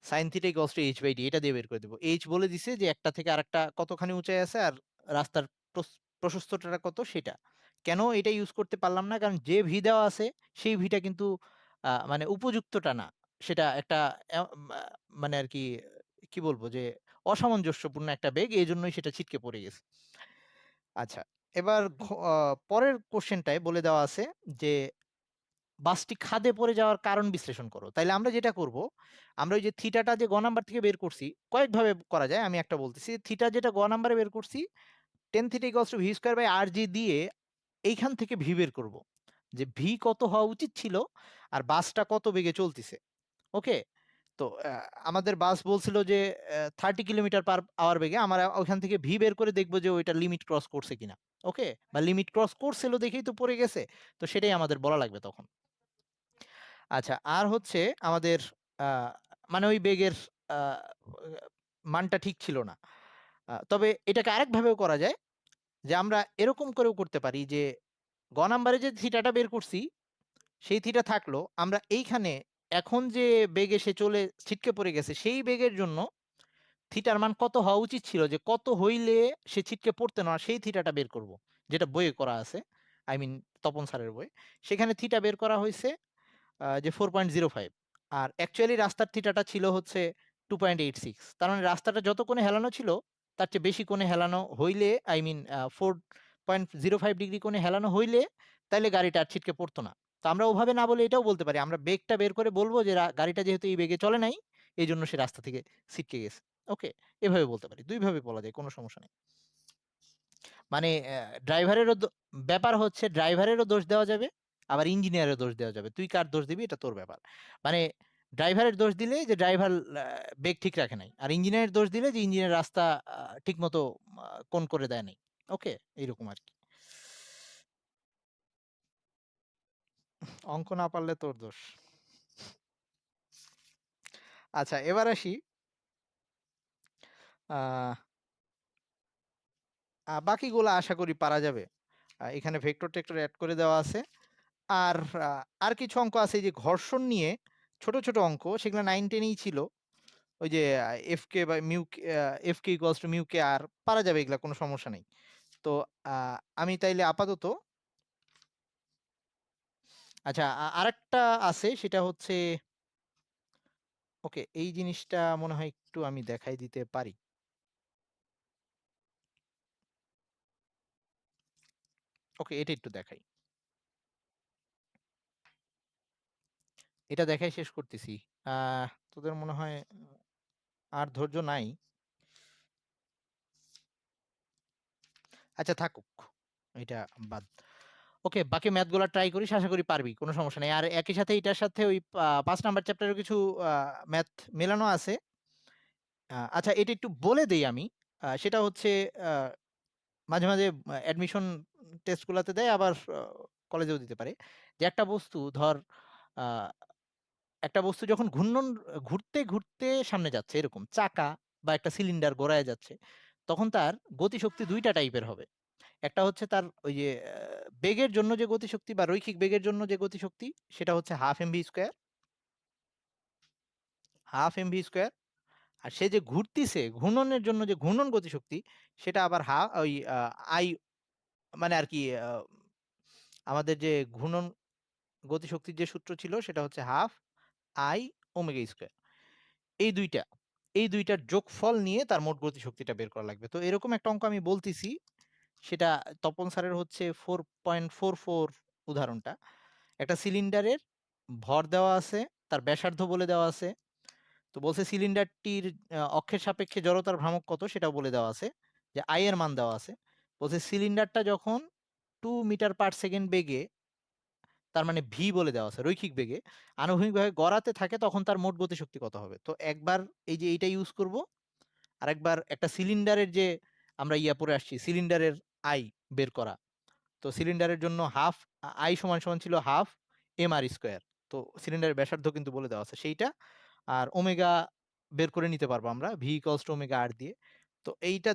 Speaker 1: sine theta equals to h by d, এটা দিয়ে বের করে দেবো। এইচ বলে দিছে যে একটা থেকে আরেকটা কতখানি উঁচাই আছে, আর রাস্তার প্রশস্তটা কত সেটা। কেন এটা ইউজ করতে পারলাম না, কারণ যে ভি দেওয়া আছে সেই ভিটা কিন্তু মানে উপযুক্তটা না, সেটা একটা মানে আর কি কি বলবো যে অসামঞ্জস্যপূর্ণ একটা বেগ, এই জন্যই সেটা ছিটকে পড়ে গেছে। আচ্ছা, এবার পরের কোশ্চেনটায় বলে দেওয়া আছে যে বাসটি খাদে পড়ে যাওয়ার কারণ বিশ্লেষণ করো। তাইলে আমরা যেটা করব, আমরা ওই যে থিটাটা যে গ নাম্বার থেকে বের করছি, কয়েকভাবে করা যায়, আমি একটা বলতেছি। থিটা যেটা গ নাম্বারে বের করছি, tan theta equals to v square by r g দিয়ে এইখান থেকে ভি বের করব, যে ভি কত হওয়া উচিত ছিল আর বাসটা কত বেগে চলতেছে। ওকে, তো আমাদের বাস বলছিল যে 30 কিলোমিটার পার আওয়ার বেগে, আমরা ওখান থেকে ভি বের করে দেখবো যে ওইটা লিমিট ক্রস করছে কিনা। ওকে, বা লিমিট ক্রস করছিল দেখেই তো পড়ে গেছে, তো সেটাই আমাদের বলা লাগবে তখন। আচ্ছা, আর হচ্ছে আমাদের আহ, মানে ওই বেগের আহ, মানটা ঠিক ছিল না। তবে এটাকে আরেক ভাবেও করা যায়, যে আমরা এরকম করেও করতে পারি যে গ নাম্বারে যে থিটাটা বের করছি সেই থিটা থাকলো, আমরা এইখানে এখন যে বেগে সে চলে ছিটকে পড়ে গেছে সেই বেগের জন্য থিটার মান কত হওয়া উচিত ছিল, যে কত হইলে সে ছিটকে পড়তে না, সেই থিটাটা বের করব, যেটা বইয়ে করা আছে, আই মিন তপন স্যারের বই। সেখানে থিটা বের করা হয়েছে যে 4.05, আর অ্যাকচুয়ালি রাস্তার থিটাটা ছিল হচ্ছে 2.86। তার মানে রাস্তাটা যত কোণে হেলানো ছিল তার চেয়ে বেশি কোণে হেলানো হইলে, আই মিন 4.05 ডিগ্রি কোণে হেলানো হইলে তাইলে গাড়িটা আর ছিটকে পড়তো না। তো আমরা ওভাবে না বলে এটাও বলতে পারি, আমরা বেগটা বের করে বলবো যে গাড়িটা যেহেতু এই বেগে চলে নাই, এই জন্য সে রাস্তা থেকে ছিটকে গেছে। ওকে, এভাবে বলতে পারি, দুইভাবে বলা যায়, কোনো সমস্যা নেই। মানে ড্রাইভারেরও ব্যাপার হচ্ছে, ড্রাইভারেরও দোষ দেওয়া যাবে, আবার ইঞ্জিনিয়ারের দোষ দেওয়া যাবে, তুই কার দোষ দিবি এটা তোর ব্যাপার। মানে ড্রাইভারের দোষ দিলে যে ড্রাইভার ব্রেক ঠিক রাখে নাই, আর ইঞ্জিনিয়ারের দোষ দিলে যে ইঞ্জিনিয়ার রাস্তা ঠিক মতো কোন করে দেয় নাই। ওকে, এইরকম আর কি। অঙ্ক না পারলে তোর দোষ। আচ্ছা, এবার আসি আহ বাকিগুলো আশা করি পারা যাবে। এখানে ভেক্টর টেক্টর অ্যাড করে দেওয়া আছে। আর আর কিছু অঙ্ক আছে এই যে ঘর্ষণ নিয়ে ছোট ছোট অঙ্ক, সেগুলো 9-10-এই ছিল। ওই যে এফ কে বা mu f k equals to mu k আর পারা যাবে, এগুলা কোনো সমস্যা নেই। তো আমি তাইলে আপাতত, আচ্ছা আরেকটা আছে সেটা হচ্ছে, ওকে এই জিনিসটা মনে হয় একটু আমি দেখাই দিতে পারি। ওকে এটা একটু দেখাই, এটা দেখাই শেষ করতেছি। তোদের মনে হয় আর ধৈর্য নাই। আচ্ছা থাকুক, এটা বাদ। ওকে বাকি ম্যাথগুলো ট্রাই করিস, আশা করি পারবি, কোনো সমস্যা নেই। আর একই সাথে এটার সাথে ওই 5 নাম্বার চ্যাপ্টারের কিছু ম্যাথ মেলানো আছে। আচ্ছা এটা একটু বলে দেই আমি। সেটা হচ্ছে আহ, মাঝে মাঝে অ্যাডমিশন টেস্টগুলোতে দেয়, আবার কলেজেও দিতে পারে। যে একটা বস্তু ধর, আহ, একটা বস্তু যখন ঘুরতে ঘুরতে সামনে যাচ্ছে, এরকম চাকা বা একটা সিলিন্ডার ঘোরায় যাচ্ছে, তখন তার গতিশক্তি দুইটা টাইপের হবে। একটা হচ্ছে তার ওই যে বেগের জন্য যে গতিশক্তি বা রৈখিক বেগের জন্য যে গতিশক্তি, সেটা হচ্ছে ½ mv², ½ mv²। আর সে যে ঘুরতিছে, ঘূর্ণনের জন্য যে ঘূর্ণন গতিশক্তি, সেটা আবার ওই আই, মানে আর কি আমাদের যে ঘূর্ণন গতিশক্তির যে সূত্র ছিল সেটা হচ্ছে ½ I ω²। এই দুইটা, এই দুইটার যোগফল নিয়ে তার মোট গতিশক্তিটা বের করা লাগবে। তো এরকম একটা অঙ্ক আমি বলতেছি, সেটা তপন স্যারের হচ্ছে 4.44 উদাহরণটা। একটা সিলিন্ডারের ভর দেওয়া আছে, তার ব্যাসার্ধ বলে দেওয়া আছে। তো বলছে সিলিন্ডারটির অক্ষের সাপেক্ষে জড়তার ভ্রামক কত সেটাও বলে দেওয়া আছে, যে আই এর মান দেওয়া আছে। বলছে সিলিন্ডারটা যখন 2 মিটার পার সেকেন্ড বেগে, তার মানে ভি বলে দেওয়া আছে, রৈখিক বেগে আনুভূমিকভাবে গড়াতে থাকে, তখন তার মোট গতিশক্তি কত হবে। তো একবার এই যে এইটা ইউজ করব, আর একবার একটা সিলিন্ডারের যে আমরা পড়ে আসছি, সিলিন্ডারের আই বের করা। তো সিলিন্ডারের জন্য আই সমান সমান ছিল ½ mr²। তো সিলিন্ডারের ব্যাসার্ধ কিন্তু বলে দেওয়া আছে সেইটা। আর ওমেগা বের করে নিতে পারবো আমরা, ভি ইকুয়ালস টু ওমেগা আর দিয়ে। তো এইটা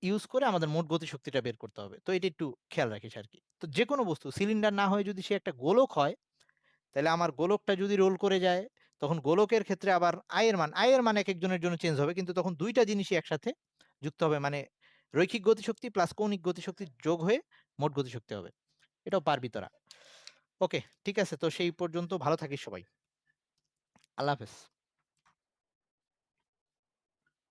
Speaker 1: ইউজ করে আমাদের মোট গতিশক্তিটা বের করতে হবে। তো এটা একটু খেয়াল রাখিস আর কি। তো যে কোনো বস্তু সিলিন্ডার না হয়ে যদি সে একটা গোলক হয়, তাহলে আমার গোলকটা যদি রোল করে যায়, তখন গোলকের ক্ষেত্রে আবার আয়ের মান এক একজনের জন্য চেঞ্জ হবে, কিন্তু তখন দুইটা জিনিসই একসাথে যুক্ত হবে, মানে রৈখিক গতিশক্তি প্লাস কৌণিক গতিশক্তি যোগ হয়ে মোট গতিশক্তি হবে। এটাও পারবি তোরা। ওকে ঠিক আছে, তো সেই পর্যন্ত ভালো থাকিস সবাই। আল্লাহ হাফেজ।